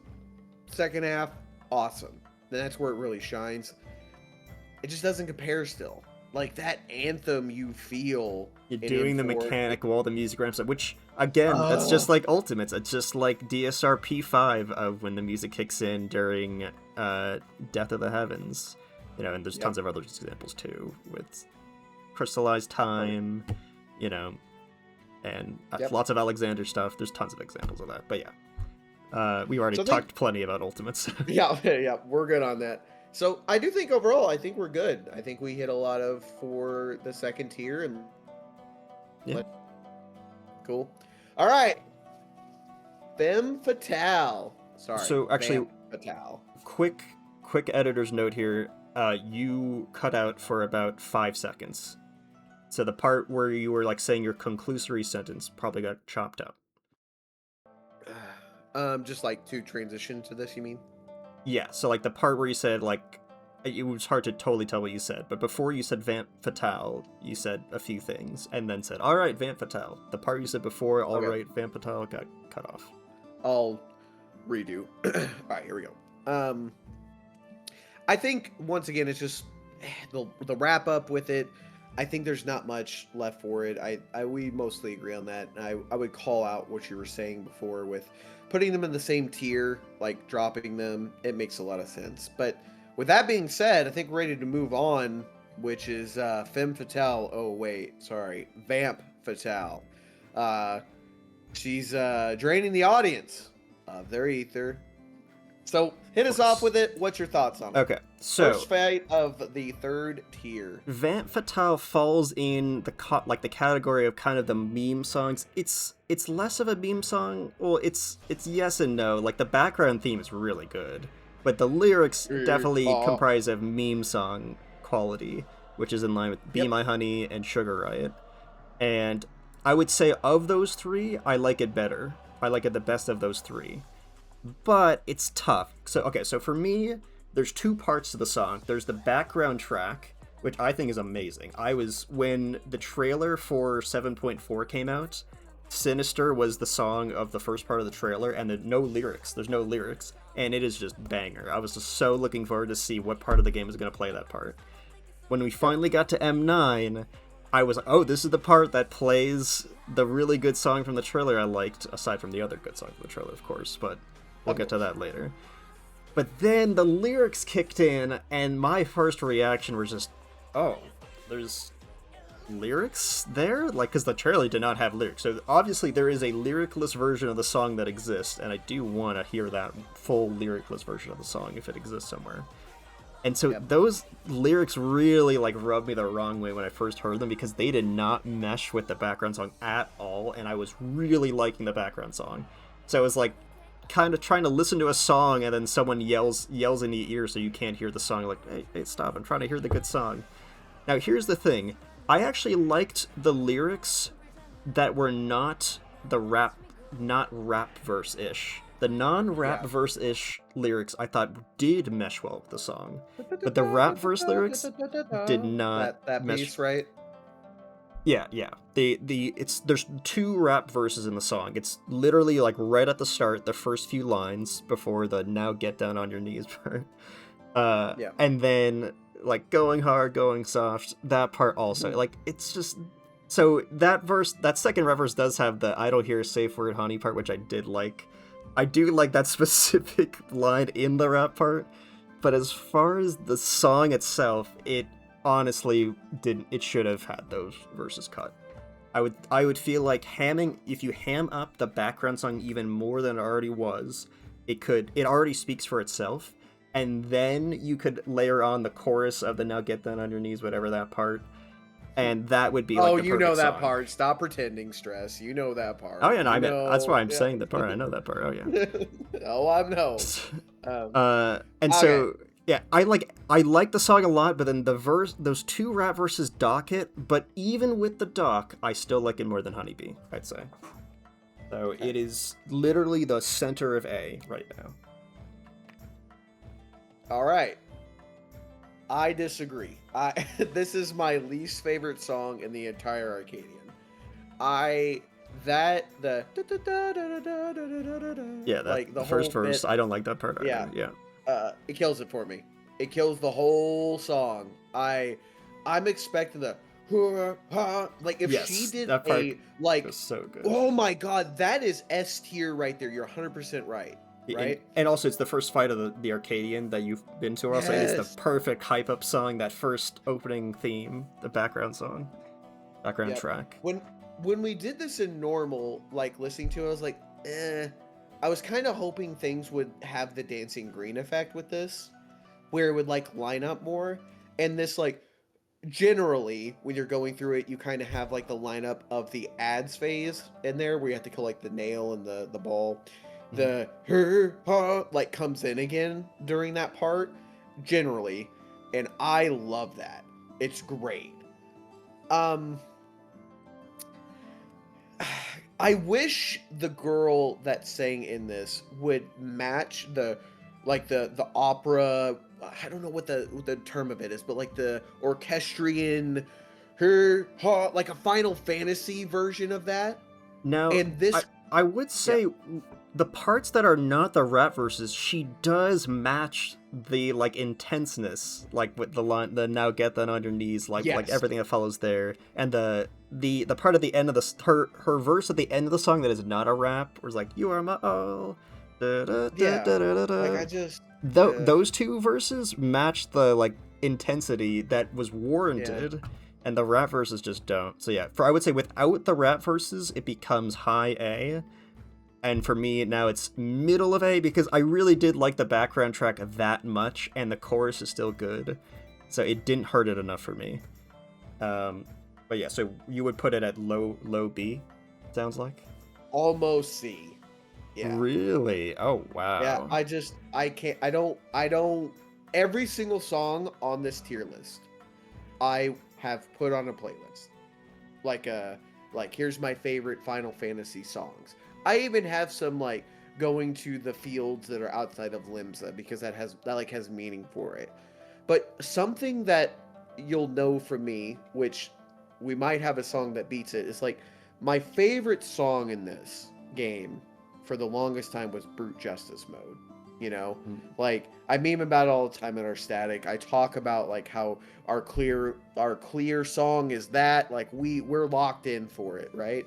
second half, awesome. Then that's where it really shines. It just doesn't compare still. Like, that anthem you feel. You're doing the mechanic while the music ramps up, which, again, that's just like Ultimates. It's just like DSR P5 of when the music kicks in during Death of the Heavens. And there's tons of other examples, too, with Crystallized Time, and lots of Alexander stuff. There's tons of examples of that, but we already talked plenty about Ultimates. yeah, we're good on that. So I do think overall, I think we're good. I think we hit a lot of for the second tier, and cool. All right, Femme Fatale. Sorry. So actually, Femme Fatale. Quick editor's note here. You cut out for about 5 seconds. So the part where you were like saying your conclusory sentence probably got chopped up. Just like to transition to this, you mean? Yeah, so like the part where you said like it was hard to totally tell what you said, but before you said Vamp Fatale, you said a few things and then said, "All right, Vamp Fatale." The part you said before, "All Okay. right, Vamp Fatale," got cut off. I'll redo. All right, here we go. I think once again it's just the wrap up with it. I think there's not much left for it. We mostly agree on that. I would call out what you were saying before with putting them in the same tier, like dropping them. It makes a lot of sense. But with that being said, I think we're ready to move on, which is Femme Fatale. Oh wait, sorry, Vamp Fatale. She's draining the audience of their ether. So hit us off with it. What's your thoughts on it? Okay, so first fight of the third tier. Vamp Fatale falls in the category of kind of the meme songs. It's less of a meme song. Well, it's yes and no. Like the background theme is really good, but the lyrics definitely comprise of meme song quality, which is in line with Be My Honey and Sugar Riot. And I would say of those three, I like it better. I like it the best of those three. But it's tough. So for me, there's two parts to the song. There's the background track, which I think is amazing. When the trailer for 7.4 came out, Sinister was the song of the first part of the trailer, and there's no lyrics, and it is just banger. I was just so looking forward to see what part of the game is going to play that part. When we finally got to M9, I was like, oh, this is the part that plays the really good song from the trailer I liked, aside from the other good song from the trailer, of course, but we'll get to that later. But then the lyrics kicked in, and my first reaction was just, oh, there's lyrics there? Like, because the trailer did not have lyrics. So obviously there is a lyricless version of the song that exists, and I do want to hear that full lyricless version of the song if it exists somewhere. And so those lyrics really, like, rubbed me the wrong way when I first heard them, because they did not mesh with the background song at all, and I was really liking the background song. So it was like, kind of trying to listen to a song and then someone yells in the ear so you can't hear the song, like, hey, stop, I'm trying to hear the good song. Now here's the thing, I actually liked the lyrics that were not rap verse-ish. The non-rap verse-ish lyrics I thought did mesh well with the song, but the rap verse lyrics did not that mesh. piece, right? Yeah. There's two rap verses in the song. It's literally like right at the start, the first few lines before the "now get down on your knees" part. And then like going hard, going soft, that part also. Like it's just so that second rap verse does have the "I don't hear a safe word, honey" part, which I did like. I do like that specific line in the rap part, but as far as the song itself, it honestly didn't. It should have had those verses cut. I would feel like if you ham up the background song even more than it already was, it already speaks for itself, and then you could layer on the chorus of the "now get down on your knees," whatever that part, and that would be like the perfect know that song. part. Stop pretending, Stress. You know that part. Oh yeah, no, that's why I'm saying that part. I know that part. Oh yeah. Oh, I know. So yeah, I like the song a lot, but then those two rap verses dock it. But even with the dock, I still like it more than Honeybee, I'd say. So it is literally the center of A right now. All right. I disagree. This is my least favorite song in the entire Arcadian. The first verse, I don't like that part either. Yeah. It kills it for me. It kills the whole song. I'm expecting the like if she did that part was so good. Oh my god, that is S tier right there. You're 100% right. Right? And also it's the first fight of the Arcadian that you've been to also. It's the perfect hype up song, that first opening theme, the background track. When we did this in normal, like listening to it, I was like, I was kind of hoping things would have the dancing green effect with this, where it would like line up more. And this, like, generally when you're going through it, you kind of have like the lineup of the ads phase in there where you have to kill like the nail and the ball. The like comes in again during that part generally, and I love that. It's great. Um, I wish the girl that sang in this would match the opera. I don't know what the term of it is, but like the orchestrion, like a Final Fantasy version of that. Now, And this, I would say the parts that are not the rap verses, she does match the like intenseness, like with the line, the "now get that on your knees," like everything that follows there, and the part at the end of her verse at the end of the song that is not a rap, was like "you are my all." Like I just those two verses match the like intensity that was warranted. And the rap verses just don't. So yeah, I would say without the rap verses, it becomes high A. And for me, now it's middle of A, because I really did like the background track that much, and the chorus is still good. So it didn't hurt it enough for me. But yeah, so you would put it at low B, sounds like? Almost C. Yeah. Really? Oh, wow. Yeah, I don't, every single song on this tier list, I have put on a playlist. Like here's my favorite Final Fantasy songs. I even have some like going to the fields that are outside of Limsa, because that has meaning for it. But something that you'll know from me, which we might have a song that beats it, is like my favorite song in this game for the longest time was Brute Justice Mode. You know, like I meme about it all the time in our static. I talk about like how our clear song is that, like we're locked in for it, right?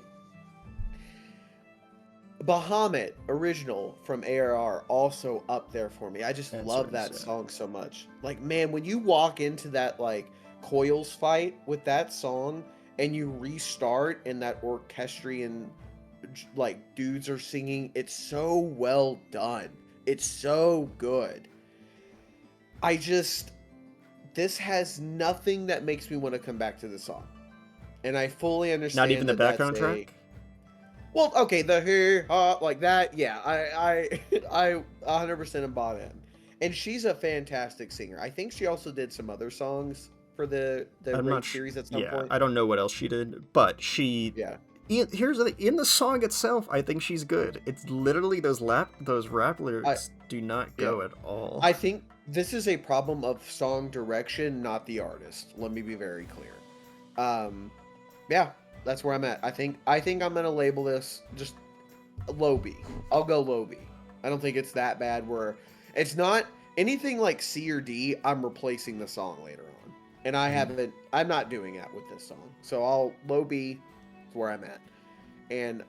Bahamut original from ARR also up there for me. I just love that song so much. Like, man, when you walk into that like Coils fight with that song and you restart and that orchestrion like dudes are singing, it's so well done. It's so good. This has nothing that makes me want to come back to the song. And I fully understand. Not even the background track? Well, okay, the here, like that, yeah, I 100% am bought in. And she's a fantastic singer. I think she also did some other songs for the Raid series at some point. I don't know what else she did, but she... Yeah. In the song itself, I think she's good. It's literally those rap lyrics do not go at all. I think this is a problem of song direction, not the artist. Let me be very clear. Yeah, that's where I'm at. I think I'm gonna label this just low B. I'll go low B. I don't think it's that bad where it's not anything like C or D. I'm replacing the song later on, and I'm not doing that with this song. So I'll low B. Where I'm at. And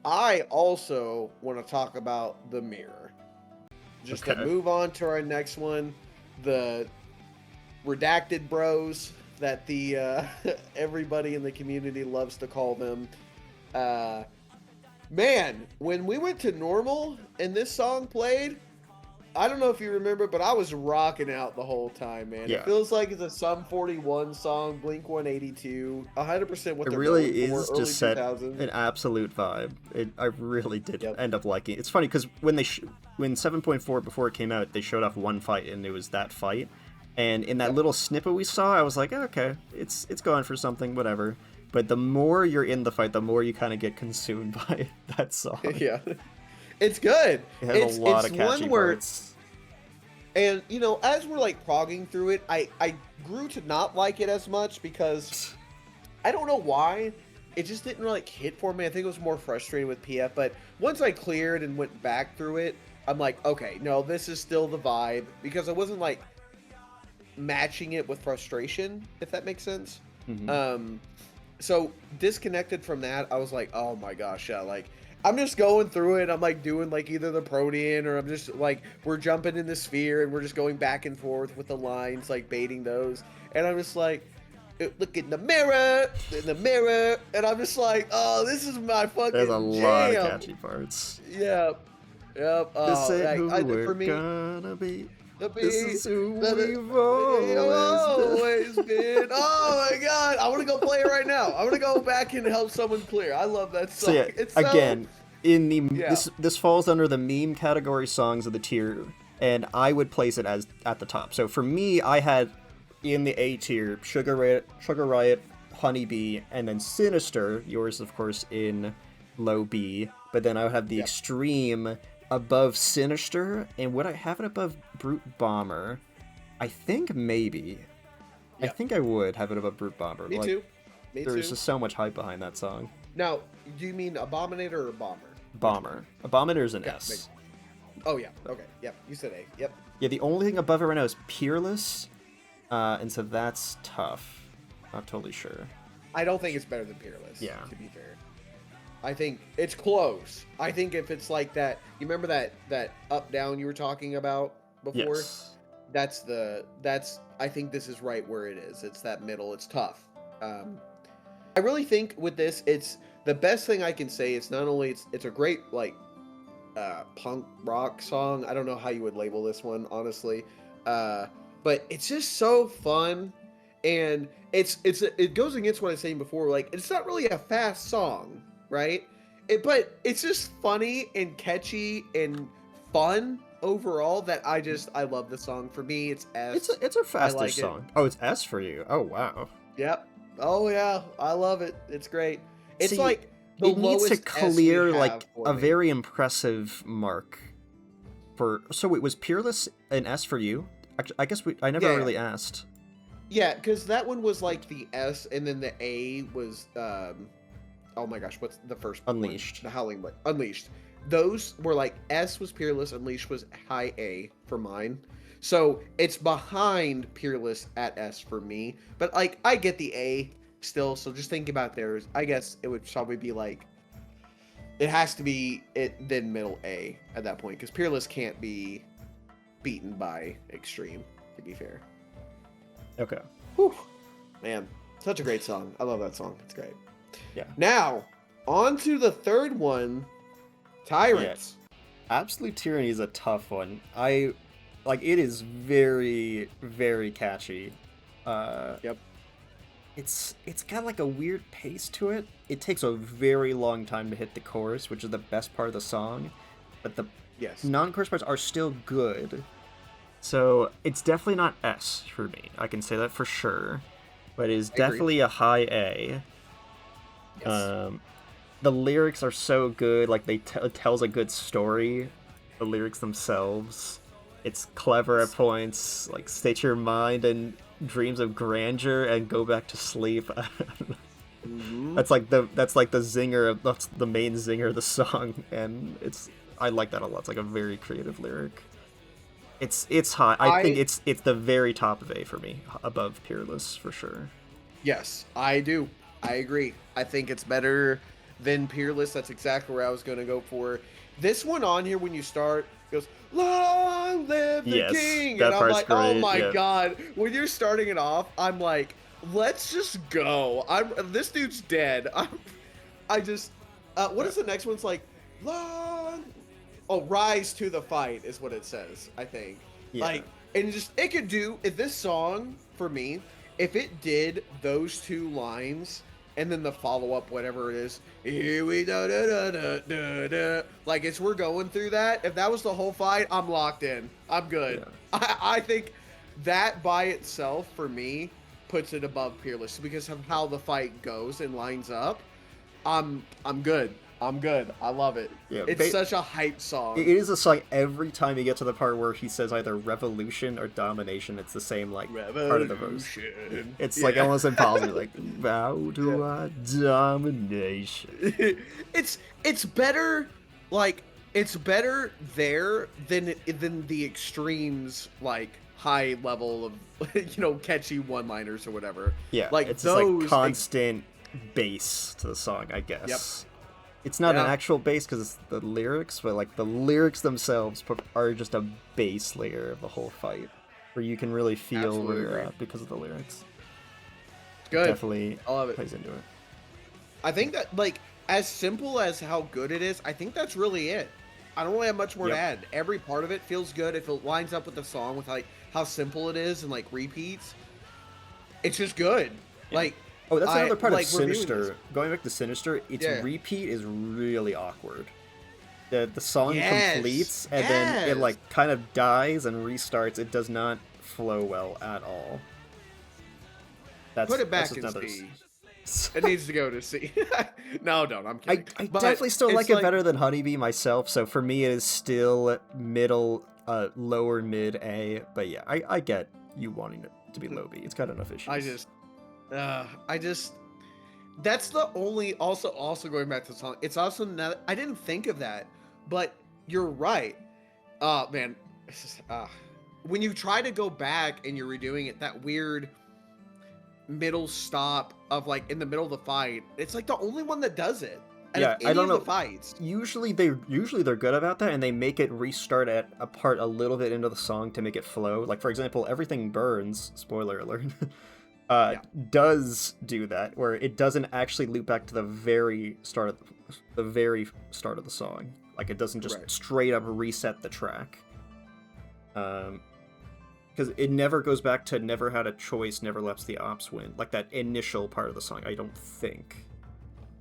I also want to talk about the mirror. Just to move on to our next one, the redacted bros that the everybody in the community loves to call them. Man, when we went to normal and this song played, I don't know if you remember, but I was rocking out the whole time, man. Yeah. It feels like it's a Sum 41 song, Blink 182, 100% what they're really going for. It really is just set an absolute vibe. I really did end up liking it. It's funny because when 7.4, before it came out, they showed off one fight, and it was that fight. And in that little snippet we saw, I was like, okay, it's going for something, whatever. But the more you're in the fight, the more you kind of get consumed by that song. Yeah. It's good. It has a lot of catchy parts. And, you know, as we're, like, progging through it, I grew to not like it as much because I don't know why. It just didn't really hit for me. I think it was more frustrating with PF. But once I cleared and went back through it, I'm like, okay, no, this is still the vibe. Because I wasn't, like, matching it with frustration, if that makes sense. Mm-hmm. So, disconnected from that, I was like, oh my gosh, yeah, like... I'm just going through it. I'm like doing like either the Protean or I'm just like we're jumping in the sphere and we're just going back and forth with the lines, like baiting those. And I'm just like, look in the mirror, and I'm just like, oh, this is my fucking There's a jam. lot of catchy parts. Yep. This ain't who we're for me, gonna be. This is who we've always been. Oh my god, I want to go play it right now. I want to go back and help someone clear. I love that song. So yeah, it's again, in the this falls under the meme category songs of the tier, and I would place it as at the top. So for me, I had in the A tier Sugar Riot, Honeybee, and then Sinister, yours of course in low B, but then I would have the Yep. Extreme above Sinister, and would I have it above Brute Bomber? I think maybe. I Yep. think I would have it above Brute Bomber. Me like, too. Me There's too. just so much hype behind that song. Now, do you mean Abominator or Bomber? Bomber. Abominator's an Yeah, S. Oh yeah. Okay. Yep. You said A. Yep. Yeah, the only thing above it right now is Peerless, and so that's tough. Not totally sure. I don't think it's better than Peerless. Yeah. To be fair, I think it's close. I think if it's like that, you remember that up down you were talking about before? Yes. That's I think this is right where it is. It's that middle. It's tough. I really think with this, it's the best thing I can say. It's not only it's a great like punk rock song. I don't know how you would label this one, honestly, but it's just so fun, and it goes against what I was saying before. Like, it's not really a fast song, right? But it's just funny and catchy and fun overall. That I love the song. For me, it's S. It's a fastest like it. song. Oh, it's S for you. Oh wow. Yep. Oh yeah, I love it. It's great. It's See, like the it needs to lowest S we clear have like for a me. very impressive mark for. So wait, was Peerless an S for you? Actually, I guess I never Yeah. really asked. Yeah, because that one was like the S, and then the A was oh my gosh, what's the first one? Unleashed. The Howling Blade. Unleashed. Those were like S was Peerless, Unleashed was high A for mine. So it's behind Peerless at S for me. But like I get the A still, so just think about theirs. I guess it would probably be like it has to be it then middle A at that point, because Peerless can't be beaten by Extreme, to be fair. Okay. Whew. Man, such a great song. I love that song. It's great. Yeah. Now, on to the third one, Tyrants. Absolute Tyranny is a tough one. It is very, very catchy. Yep. It's got like a weird pace to it. It takes a very long time to hit the chorus, which is the best part of the song. But the Yes. non-chorus parts are still good. So it's definitely not S for me. I can say that for sure. But it is I agree. definitely a high A. Yes. The lyrics are so good. Like it tells a good story. The lyrics themselves. It's clever at points. Like state your mind and dreams of grandeur and go back to sleep. Mhm. That's like the zinger. That's the main zinger of the song, and I like that a lot. It's like a very creative lyric. It's high. I think it's the very top of A for me, above Peerless for sure. Yes, I do. I agree. I think it's better than Peerless. That's exactly where I was going to go for. This one on here, when you start, goes, "Long live the Yes, king!" that And I'm part's like, oh great, my yeah. god. When you're starting it off, I'm like, let's just go. This dude's dead. What is the next one's like? Long. Oh, rise to the fight is what it says, I think. Yeah. Like, and just it could do if this song for me, if it did those two lines and then the follow up, whatever it is, here we da da da da da da. Like as we're going through that, if that was the whole fight, I'm locked in. I'm good. Yeah. I think that by itself for me puts it above Peerless because of how the fight goes and lines up. I'm good. I'm good. I love it. Yeah, It's such a hype song. It is a song. Every time you get to the part where he says either revolution or domination, it's the same like part of the verse. Revolution. It's Yeah. like almost impossible. Like vow to our domination. It's better. Like it's better there than the Extremes like high level of catchy one liners or whatever. Yeah, like it's those just like constant bass to the song, I guess. Yep. It's not an Yeah. actual bass because it's the lyrics, but like the lyrics themselves are just a bass layer of the whole fight, where you can really feel Absolutely where you're agree. at because of the lyrics. good. Definitely I love it. plays into it. I think that like as simple as how good it is, I think that's really it. I don't really have much more to Yep. add. Every part of it feels good. If it lines up with the song, with like how simple it is and like repeats, it's just good. Yeah. Like Oh, that's another part of like, reviewing Sinister. this. Going back to Sinister, its Yeah. repeat is really awkward. The song Yes, completes and then it yes. like kind of dies and restarts. It does not flow well at all. That's Put it back that's in another speed. It needs to go to C. No, don't. I'm kidding. I But definitely still it's like it better than Honeybee myself, so for me it is still middle, lower mid A, but yeah, I get you wanting it to be low B. It's got enough issues. I just, that's the only, also going back to the song, it's also not, I didn't think of that, but you're right. Man, it's just, when you try to go back and you're redoing it, that weird middle stop of like in the middle of the fight, it's like the only one that does it. And Yeah, I don't know. The fights. Usually they're good about that, and they make it restart at a part a little bit into the song to make it flow. Like for example, Everything Burns, spoiler alert, does do that, where it doesn't actually loop back to the very start of the song. Like it doesn't just straight up reset the track. Because it never goes back to Never Had a Choice, Never Lets the Ops Win, like that initial part of the song. I don't think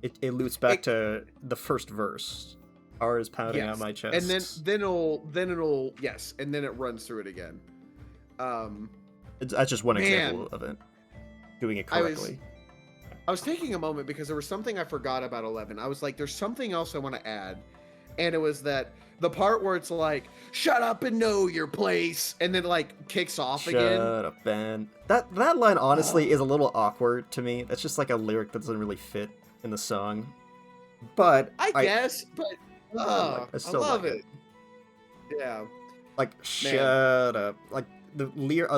it loops back to the first verse. R is pounding out my chest, and then it'll yes, and then it runs through it again. That's just one example of it doing it correctly. I was taking a moment because there was something I forgot about 11. I was like, there's something else I want to add, and it was that the part where it's like, shut up and know your place, and then like kicks off again. Shut up, Ben. That line honestly is a little awkward to me. That's just like a lyric that doesn't really fit in the song. But I guess, but I love it. Yeah. Like shut up. Like a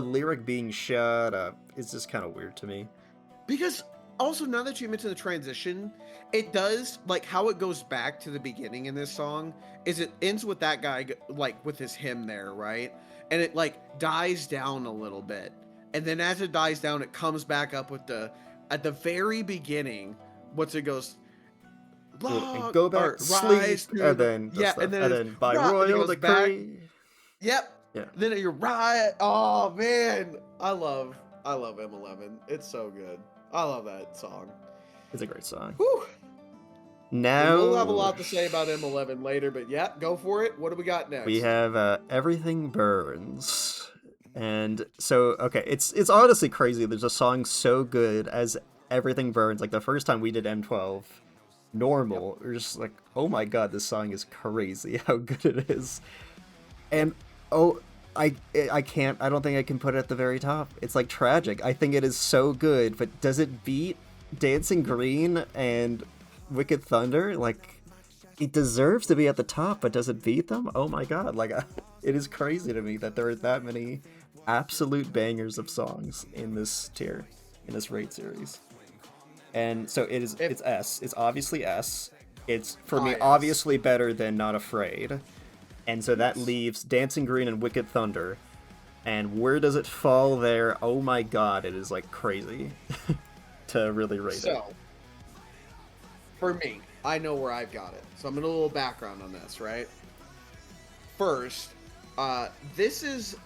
lyric being shut up is just kind of weird to me. Because also, now that you mentioned the transition, it does, like, how it goes back to the beginning in this song is it ends with that guy, like, with his hymn there, right? And it, like, dies down a little bit. And then as it dies down, it comes back up with at the very beginning, it goes, go back, sleep, and then by royal decree. Yep. Yeah. Then you're right. Oh, man. I love M11. It's so good. I love that song. It's a great song. Whew. Now and we'll have a lot to say about M11 later, but yeah, go for it. What do we got next? We have Everything Burns. And so, okay, it's honestly crazy. There's a song so good as Everything Burns. Like the first time we did M12 normal, we're just like, oh my god, this song is crazy how good it is. And I don't think I can put it at the very top. It's like tragic. I think it is so good, but does it beat Dancing Green and Wicked Thunder? Like, it deserves to be at the top, but does it beat them? Oh my god, like, it is crazy to me that there are that many absolute bangers of songs in this tier, in this raid series. And so it's S. It's obviously S. It's, for me, obviously better than Not Afraid. And so that leaves Dancing Green and Wicked Thunder. And where does it fall there? Oh my god, it is like crazy to really rate it. So, for me, I know where I've got it. So I'm going to do a little background on this, right? First, this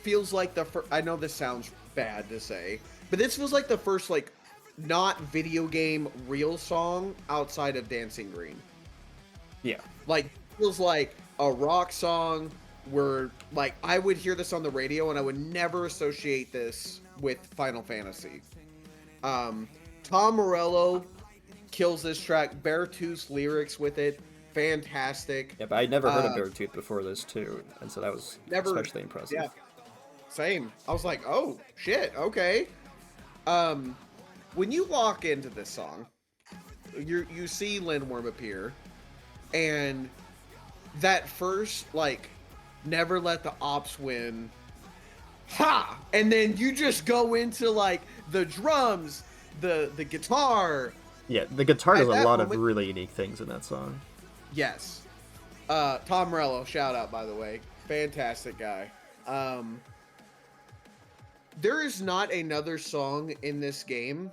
feels like I know this sounds bad to say, but this feels like the first, like, not video game real song outside of Dancing Green. Yeah. Like, feels like a rock song where, like, I would hear this on the radio and I would never associate this with Final Fantasy. Tom Morello kills this track. Beartooth's lyrics with it, fantastic. Yeah, but I'd never heard of Beartooth before this too, and so that was especially impressive. Yeah, same. I was like, oh shit, okay. When you lock into this song, you see Lindworm appear, and that first, like, never let the ops win, ha! And then you just go into, like, the drums, the guitar. Yeah, the guitar does a lot of really unique things in that song. Yes. Tom Morello, shout out, by the way. Fantastic guy. There is not another song in this game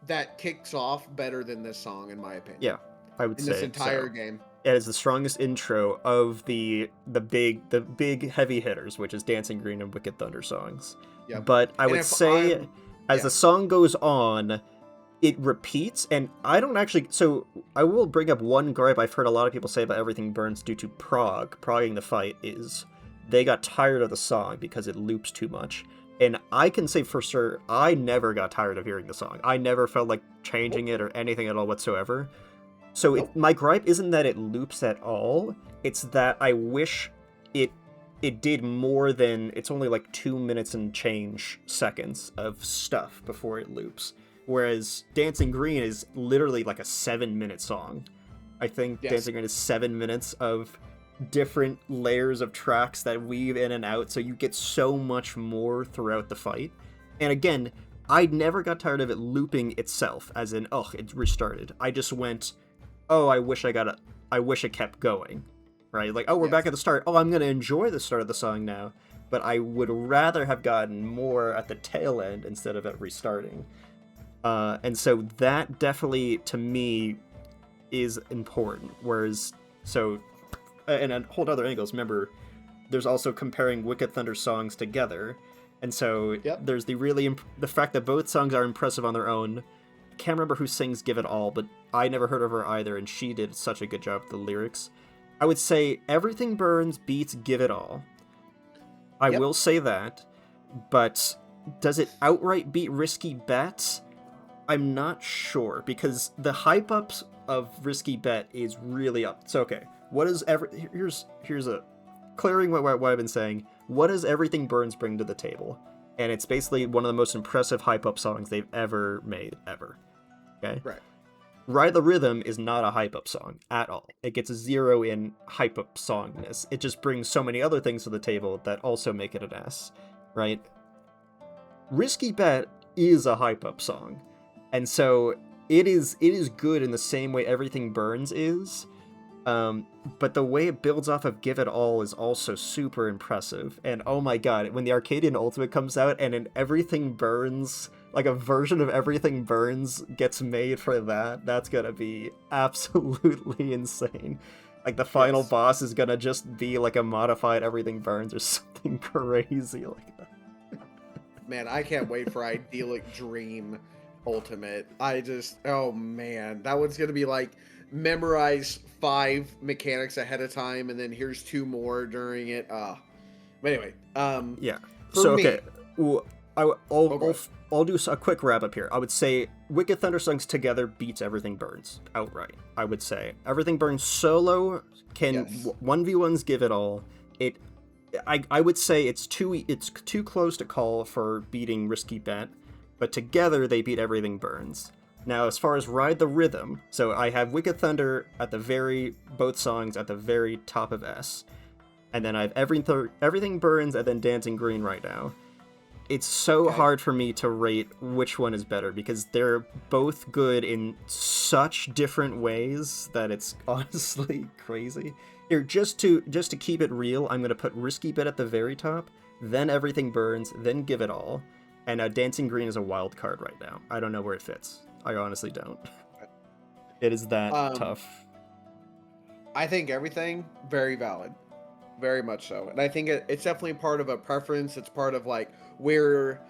that kicks off better than this song, in my opinion. Yeah, I would say in this entire game. It is the strongest intro of the big heavy hitters, which is Dancing Green and Wicked Thunder songs. Yep. But I would say, as the song goes on, it repeats, and I don't actually... So, I will bring up one gripe I've heard a lot of people say about Everything Burns due to progging the fight, is they got tired of the song because it loops too much. And I can say for sure, I never got tired of hearing the song. I never felt like changing it or anything at all whatsoever. So my gripe isn't that it loops at all. It's that I wish it did more than, it's only like 2 minutes and change seconds of stuff before it loops. Whereas Dancing Green is literally like a 7-minute song. I think Dancing Green is 7 minutes of different layers of tracks that weave in and out, so you get so much more throughout the fight. And again, I never got tired of it looping itself, as in, oh, it restarted. I just went, oh, I wish it kept going, right? Like, oh, we're back at the start. Oh, I'm gonna enjoy the start of the song now, but I would rather have gotten more at the tail end instead of it restarting. And so that definitely, to me, is important. Whereas, so, and on whole other angles, remember, there's also comparing Wicked Thunder songs together. And so there's the fact that both songs are impressive on their own. Can't remember who sings Give It All, but I never heard of her either, and she did such a good job with the lyrics. I would say Everything Burns beats Give It All. I will say that, but does it outright beat Risky Bet? I'm not sure, because the hype ups of Risky Bet is really up. So okay, here's a clearing what I've been saying. What does Everything Burns bring to the table? And it's basically one of the most impressive hype up songs they've ever made, ever. Okay? Right. Ride the Rhythm is not a hype up song at all. It gets a 0 in hype up songness. It just brings so many other things to the table that also make it an S, right? Risky Bet is a hype up song. And so it is good in the same way Everything Burns is. But the way it builds off of Give It All is also super impressive. And oh my god, when the Arcadian Ultimate comes out and an Everything Burns, like a version of Everything Burns gets made for that, that's gonna be absolutely insane. Like the final boss is gonna just be like a modified Everything Burns or something crazy like that. Man, I can't wait for Idyllic Dream Ultimate. Oh man, that one's gonna be like, memorize 5 mechanics ahead of time, and then here's 2 more during it. But anyway, So okay, I'll do a quick wrap up here. I would say Wicked Thunder songs together beats Everything Burns outright. I would say Everything Burns solo can 1v1s Give It All. I would say it's too close to call for beating Risky Bet, but together they beat Everything Burns. Now, as far as Ride the Rhythm, so I have Wicked Thunder at both songs at the very top of S, and then I have Everything Burns and then Dancing Green right now. It's so hard for me to rate which one is better, because they're both good in such different ways that it's honestly crazy. Here, just to keep it real, I'm going to put Risky Bet at the very top, then Everything Burns, then Give It All, and Dancing Green is a wild card right now. I don't know where it fits. I honestly don't. It is that tough. I think everything, very valid. Very much so. And I think it's definitely part of a preference. It's part of like where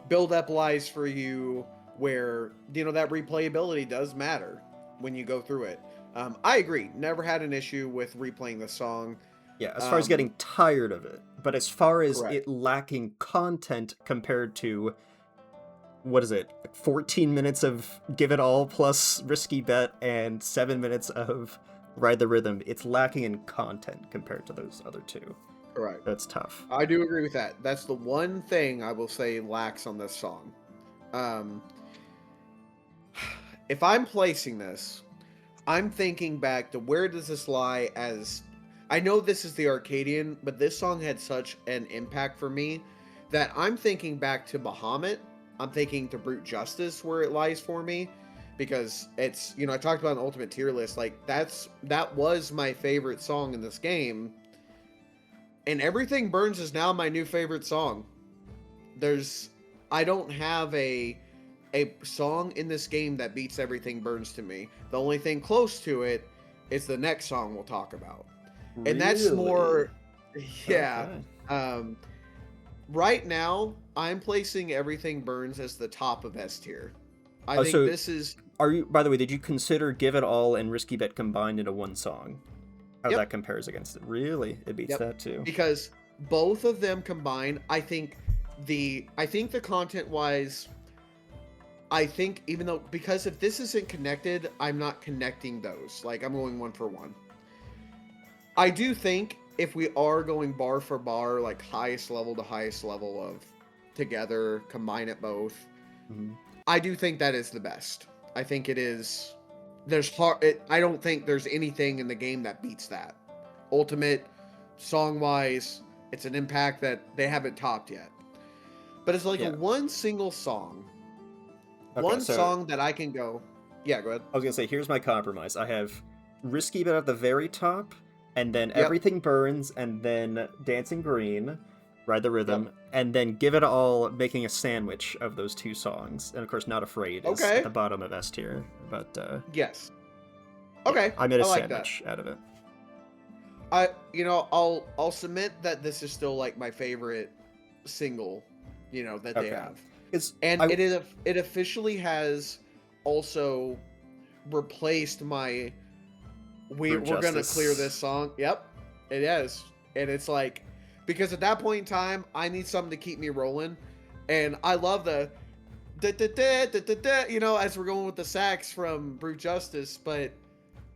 build-up lies for you, where, that replayability does matter when you go through it. I agree. Never had an issue with replaying the song. Yeah, as far as getting tired of it. But as far as it lacking content compared to, what is it, 14 minutes of Give It All plus Risky Bet and 7 minutes of Ride the Rhythm, it's lacking in content compared to those other two. Correct. That's tough. I do agree with that. That's the one thing I will say lacks on this song. If I'm placing this, I'm thinking back to where does this lie as... I know this is the Arcadian, but this song had such an impact for me that I'm thinking back to Bahamut. I'm thinking to Brute Justice where it lies for me, because it's, I talked about an ultimate tier list. Like that was my favorite song in this game, and Everything Burns is now my new favorite song. I don't have a song in this game that beats Everything Burns to me. The only thing close to it is the next song we'll talk about. Really? And that's more, okay. Right now, I'm placing Everything Burns as the top of S tier. I think this is... By the way, did you consider Give It All and Risky Bet combined into one song? How that compares against it? Really? It beats that too. Because both of them combined, I think I think the content wise, I think even though, because if this isn't connected, I'm not connecting those. Like, I'm going one for one. I do think if we are going bar for bar, like highest level to highest level of together, combine it both, I do think that is the best. I think it is. I don't think there's anything in the game that beats that. Ultimate, song-wise, it's an impact that they haven't topped yet. But it's like a one single song. Okay, song that I can go. Yeah, go ahead. I was gonna say, here's my compromise. I have Risky Bit at the very top, and then Everything Burns, and then Dancing Green, Ride the Rhythm, and then Give It All, making a sandwich of those two songs. And of course, Not Afraid is at the bottom of S tier. But yes. Okay. I made a sandwich out of it. I'll submit that this is still like my favorite single, that they have. It officially has also replaced my we're gonna clear this song. Yep, it is. And it's like, because at that point in time, I need something to keep me rolling, and I love the as we're going with the sax from Brute Justice, but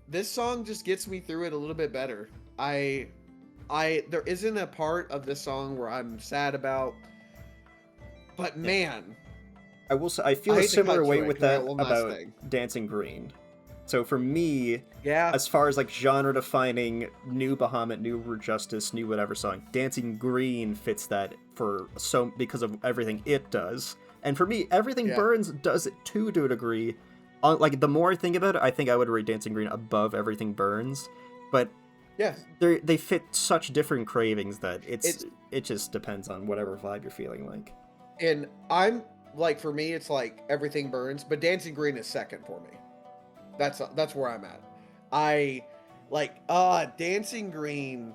this song just gets me through it a little bit better. There isn't a part of this song where I'm sad about, but man, I will say I feel a similar way with that about Dancing Green. So for me, as far as like genre defining new Bahamut, new Brute Justice, new whatever song, Dancing Green fits that because of everything it does. And for me, Everything Burns does it too, to a degree. Like, the more I think about it, I think I would rate Dancing Green above Everything Burns. But they fit such different cravings that it just depends on whatever vibe you're feeling like. And I'm like, for me, it's like Everything Burns, but Dancing Green is second for me. That's where I'm at. I like Dancing Green.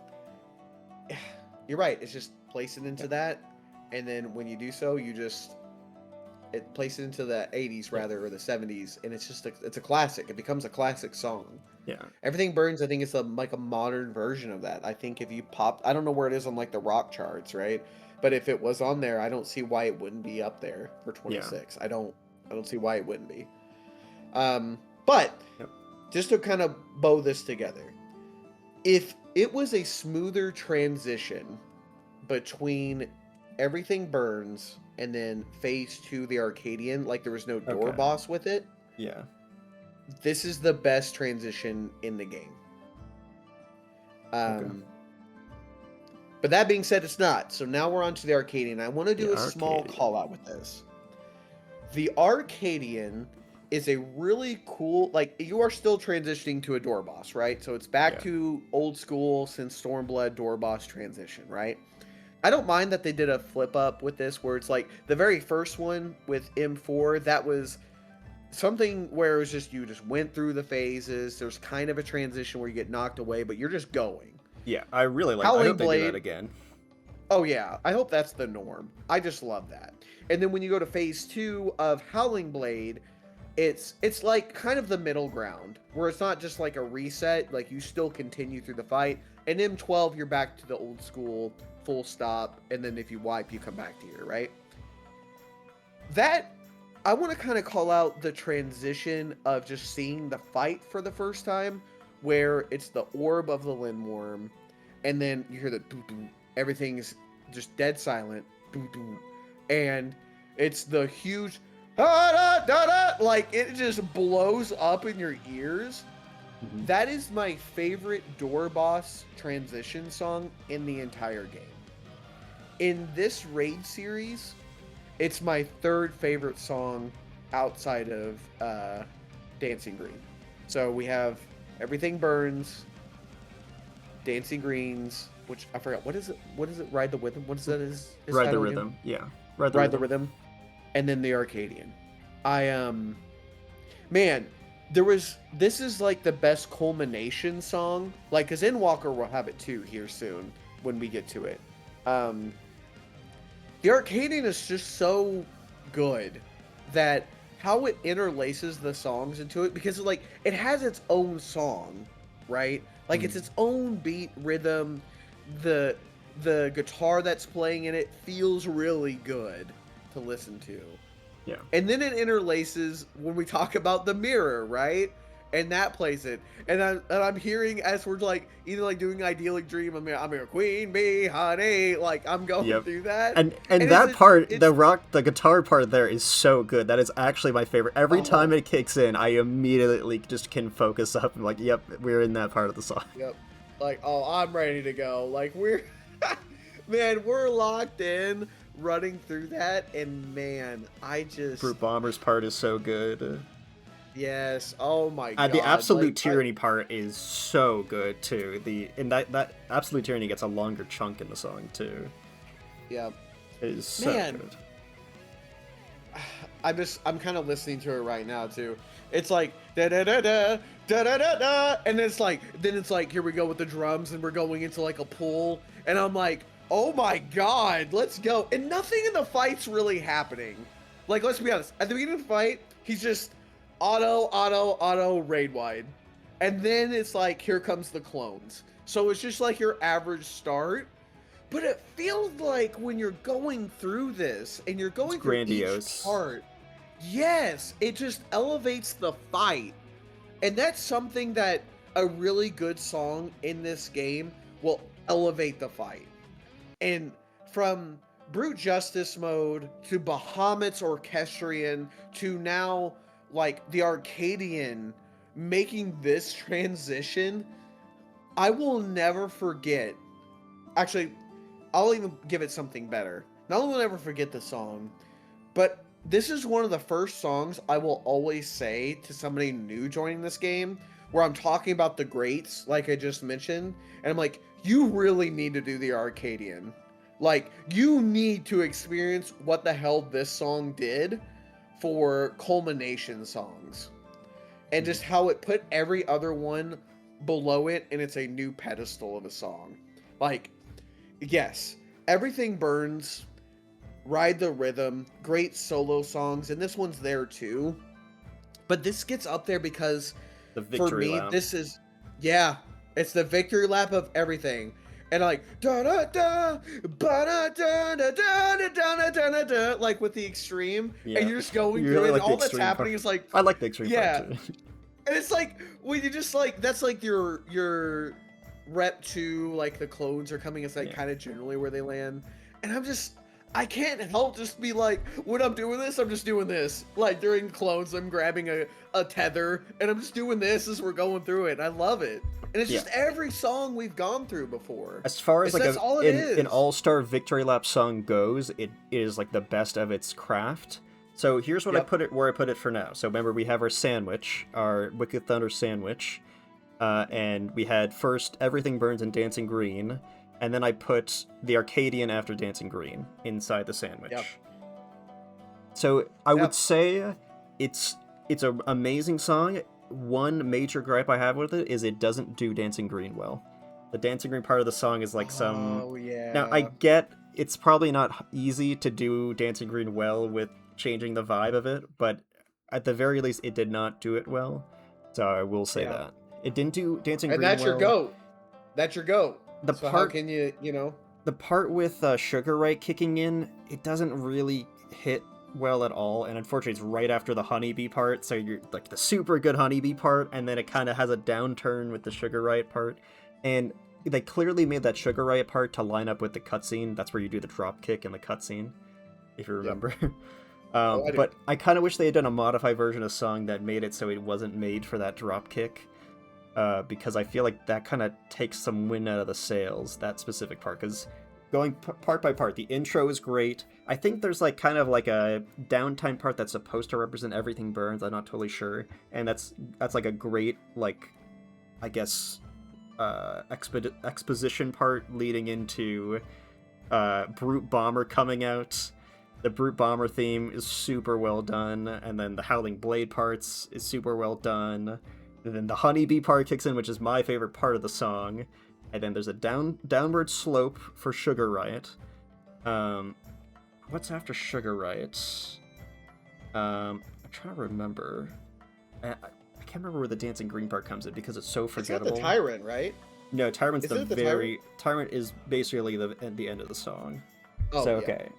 You're right. It's just place it into that, and then when you do so, it place it into the 80s rather, or the 70s, and it's a classic. It becomes a classic song. Yeah. Everything Burns, I think it's like a modern version of that. I think if you popped, I don't know where it is on like the rock charts, right? But if it was on there, I don't see why it wouldn't be up there for 26. Yeah. I don't see why it wouldn't be. But just to kind of bow this together, if it was a smoother transition between Everything Burns and then Phase 2, the Arcadian, like there was no door boss with it. Yeah. This is the best transition in the game. But that being said, it's not. So now we're on to the Arcadian. I want to do a small call out with this. The Arcadian is a really cool, like, you are still transitioning to a door boss, right? So it's back to old school since Stormblood door boss transition, right? I don't mind that they did a flip up with this, where it's like the very first one with M4, that was something where it was just, you just went through the phases. There's kind of a transition where you get knocked away, but you're just going. Yeah, I really like that. I hope they do that again. Oh yeah, I hope that's the norm. I just love that. And then when you go to Phase 2 of Howling Blade, it's like kind of the middle ground, where it's not just like a reset, like you still continue through the fight. And M12, you're back to the old school, full stop, and then if you wipe, you come back to here, right? That, I want to kind of call out the transition of just seeing the fight for the first time, where it's the orb of the Lindworm, and then you hear the doo-doo, everything's just dead silent, doo-doo, and it's the huge like it just blows up in your ears. That is my favorite door boss transition song in the entire game. In this raid series, it's my third favorite song outside of Dancing Green. So we have Everything Burns, Dancing Greens, which I forgot, what is it? Ride the Rhythm? What is that? Ride the Rhythm. Yeah. Ride the Rhythm. And then the Arcadian. Man, this is like the best culmination song. Like, because Endwalker will have it too here soon when we get to it. The Arcadian is just so good that how it interlaces the songs into it, because like it has its own song, right? Like it's its own beat, rhythm. The the guitar that's playing in it feels really good to listen to. Yeah. And then it interlaces when we talk about the mirror, right? And that plays it. And I'm hearing as we're like either like doing idyllic dream, I'm a queen bee, honey, like I'm going through that. And that part, the guitar part there is so good. That is actually my favorite. Every time it kicks in, I immediately just can focus up and like, yep, we're in that part of the song. Yep. Like, oh, I'm ready to go. Like we're man, we're locked in running through that, and man, I just Brute Bomber's part is so good. Yes. Oh my god. The Absolute Tyranny part is so good too. That Absolute Tyranny gets a longer chunk in the song too. Yeah. It is so good. I'm kind of listening to it right now too. It's like da da da da da da da da, and it's like here we go with the drums, and we're going into like a pool, and I'm like, oh my god, let's go. And nothing in the fight's really happening. Like, let's be honest. At the beginning of the fight, he's just auto raid wide, and then it's like here comes the clones. So it's just like your average start. But it feels like when you're going through this and you're going through each part, yes, it just elevates the fight. And that's something that a really good song in this game will elevate the fight. And from Brute Justice mode to Bahamut's Orchestrion to now like the Arcadian making this transition, I will never forget. Actually, I'll even give it something better. Not only will I never forget the song, but this is one of the first songs I will always say to somebody new joining this game, where I'm talking about the greats, like I just mentioned, and I'm like, you really need to do the Arcadian. Like, you need to experience what the hell this song did for culmination songs. And just how it put every other one below it, and it's a new pedestal of a song. Like, yes, Everything Burns, Ride the Rhythm, great solo songs, and this one's there too. But this gets up there because, for me, this is, yeah, it's the victory lap of everything. And like, da da da, ba da da da da da da da da, like with the extreme, and you're just going through it, and all that's happening is like, I like the extreme part too. And it's like, when you just like, that's like your rep 2, like the clones are coming, it's like kind of generally where they land. And I can't help just be like, when I'm doing this, I'm just doing this. Like during clones, I'm grabbing a tether, and I'm just doing this as we're going through it. And I love it. And it's just every song we've gone through before. As far as like an all-star victory lap song goes, it is like the best of its craft. So here's what I put it for now. So remember, we have our sandwich, our Wicked Thunder sandwich, and we had first Everything Burns and Dancing Green, and then I put the Arcadian after Dancing Green inside the sandwich. Yep. So I would say it's an amazing song. One major gripe I have with it is it doesn't do Dancing Green well. The Dancing Green part of the song is like some... Oh, yeah. Now, I get it's probably not easy to do Dancing Green well with changing the vibe of it, but at the very least, it did not do it well. So I will say that. It didn't do Dancing Green well. And that's your goat. That's your goat. So how can you know? The part with Sugar Right kicking in, it doesn't really hit well at all, and unfortunately it's right after the honeybee part, so you're like the super good honeybee part, and then it kind of has a downturn with the Sugar Riot part, and they clearly made that Sugar Riot part to line up with the cutscene. That's where you do the drop kick in the cutscene, if you remember. But I kind of wish they had done a modified version of the song that made it so it wasn't made for that drop kick, because I feel like that kind of takes some wind out of the sails, that specific part, because going part by part, the intro is great. I think there's like kind of like a downtime part that's supposed to represent Everything Burns. I'm not totally sure, and that's like a great, like, I guess, exposition part leading into Brute Bomber coming out. The Brute Bomber theme is super well done, and then the Howling Blade parts is super well done. And then the Honeybee part kicks in, which is my favorite part of the song. And then there's a downward slope for Sugar Riot. What's after Sugar Riot? I'm trying to remember. I can't remember where the Dancing Green part comes in because it's so forgettable. It's not the Tyrant, right? No, Tyrant's Isn't it the Tyrant? Tyrant is basically the end of the song. Oh, So yeah. okay.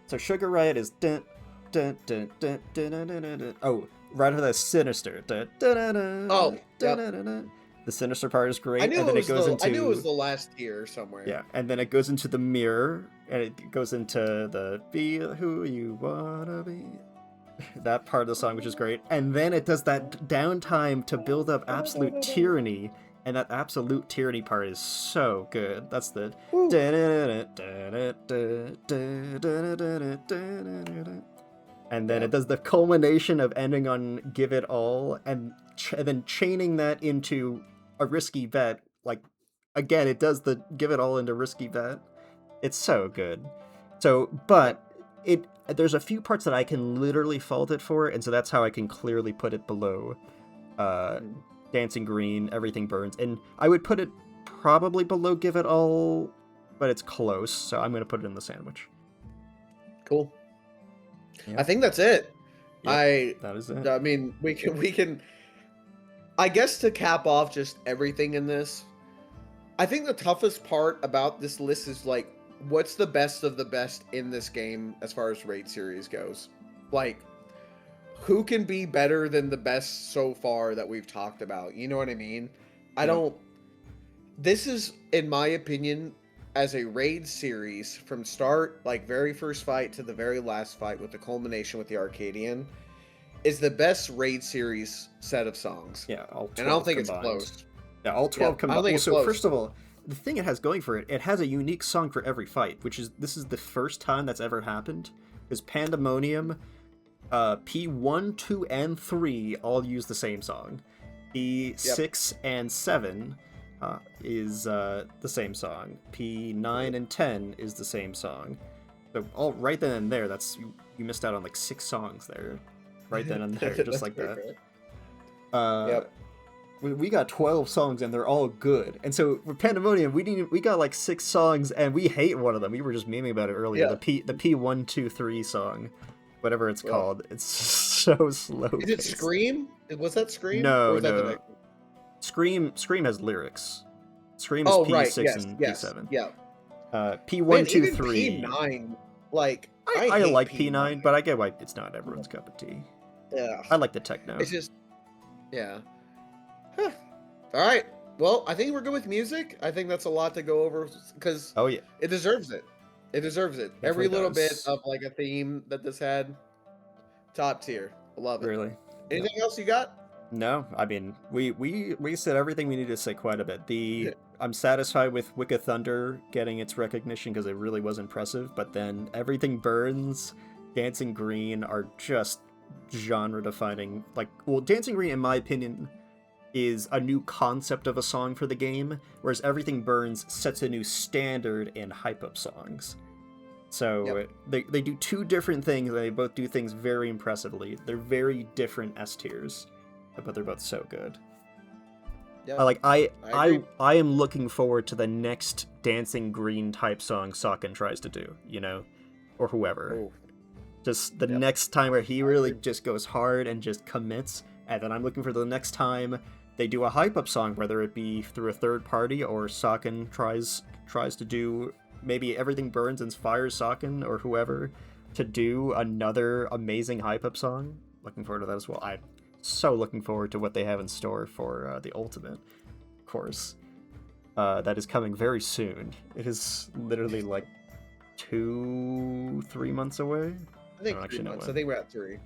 So Sugar Riot is dun dun dun dun dun dun dun dun. Dun. Oh, right after that Sinister. Dun, dun, dun, Oh, dun, dun, yep. dun, dun, dun. The Sinister part is great, I knew and then it was it goes the into I knew it was the last tier somewhere. yeah, and then it goes into the mirror, and it goes into the be who you wanna be. That part of the song, which is great, and then it does that downtime to build up absolute tyranny, and that absolute tyranny part is so good. That's the Woo. and then Yep. it does the culmination of ending on "Give It All," and then chaining that into a risky bet. Like again, it does the "Give It All" into risky bet. It's so good. So, but there's a few parts that I can literally fault it for, and so that's how I can clearly put it below Dancing Green, Everything Burns, and I would put it probably below Give It All, but it's close, so I'm gonna put it in the sandwich. Cool. Yep. I think that's it. Yep, that is it. I mean, we can. I guess to cap off just everything in this, I think the toughest part about this list is like, what's the best of the best in this game as far as raid series goes? Like, who can be better than the best so far that we've talked about? You know what I mean? I don't. This is, in my opinion, as a raid series from start, like very first fight to the very last fight with the culmination with the Arcadian, is the best raid series set of songs. Yeah, all 12 and I don't think combined. it's close. Yeah, all 12 I don't combined. think Well, it's so close. first of all, the thing it has going for it, it has a unique song for every fight, which is this is the first time that's ever happened. Because Pandemonium, P1, 2, and 3 all use the same song. P6 and 7 is the same song. P9 and 10 is the same song. So all right then and there, that's you missed out on like 6 songs there. Right then and there, just like that. Yep. We got 12 songs and they're all good. And so with Pandemonium, we got like 6 songs and we hate one of them. We were just memeing about it earlier. Yeah. The P1, 2, 3 song, whatever it's called. It's so slow. Is it Scream? Was that Scream? No, Or was that the no. next- Scream has lyrics. Scream is Oh, P6 right. Yes. and Yes. P7. Yeah. P1, Man, 2, even 3. P9. Like, I hate like P9, but I get why it's not everyone's cup of tea. Yeah. I like the techno. It's just, yeah. Huh. All right. Well, I think we're good with music. I think that's a lot to go over because Oh yeah, it deserves it. It deserves it. Definitely Every little does. bit of like a theme that this had, top tier. I love it. really. Anything else you got? No, I mean we said everything we need to say quite a bit. I'm satisfied with Wicked Thunder getting its recognition because it really was impressive, but then Everything Burns, Dancing Green are just genre defining. Like, well, Dancing Green in my opinion is a new concept of a song for the game, whereas Everything Burns sets a new standard in hype up songs. So they do two different things, and they both do things very impressively. They're very different S tiers, but they're both so good. Yep. I am looking forward to the next Dancing Green type song Socken tries to do, you know, or whoever. Ooh. Just the next time where he really just goes hard and just commits, and then I'm looking for the next time they do a hype up song, whether it be through a third party or Socken tries to do, maybe Everything Burns inspires Socken or whoever to do another amazing hype up song. Looking forward to that as well. I'm so looking forward to what they have in store for the Ultimate, of course. That is coming very soon. It is literally like 2-3 months away. I think I 3 months. when. I think we're at 3.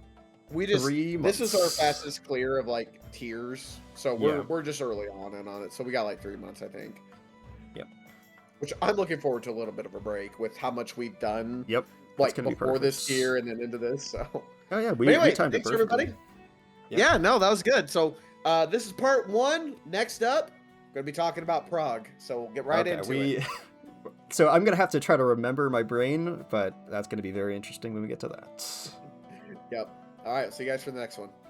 We just 3 this is our months. fastest clear of like tiers, so we're just early on it. So we got like 3 months, I think. Yep. Which I'm looking forward to a little bit of a break with how much we've done. Yep. Like gonna be before this perfect. tier and then into this. So. Oh yeah, But anyway, timed it thanks everybody. perfectly. Yeah, no, that was good. So this is part 1. Next up, we're gonna be talking about Prague. So we'll get right into it. So I'm gonna have to try to remember my brain, but that's gonna be very interesting when we get to that. Yep. All right. See you guys for the next one.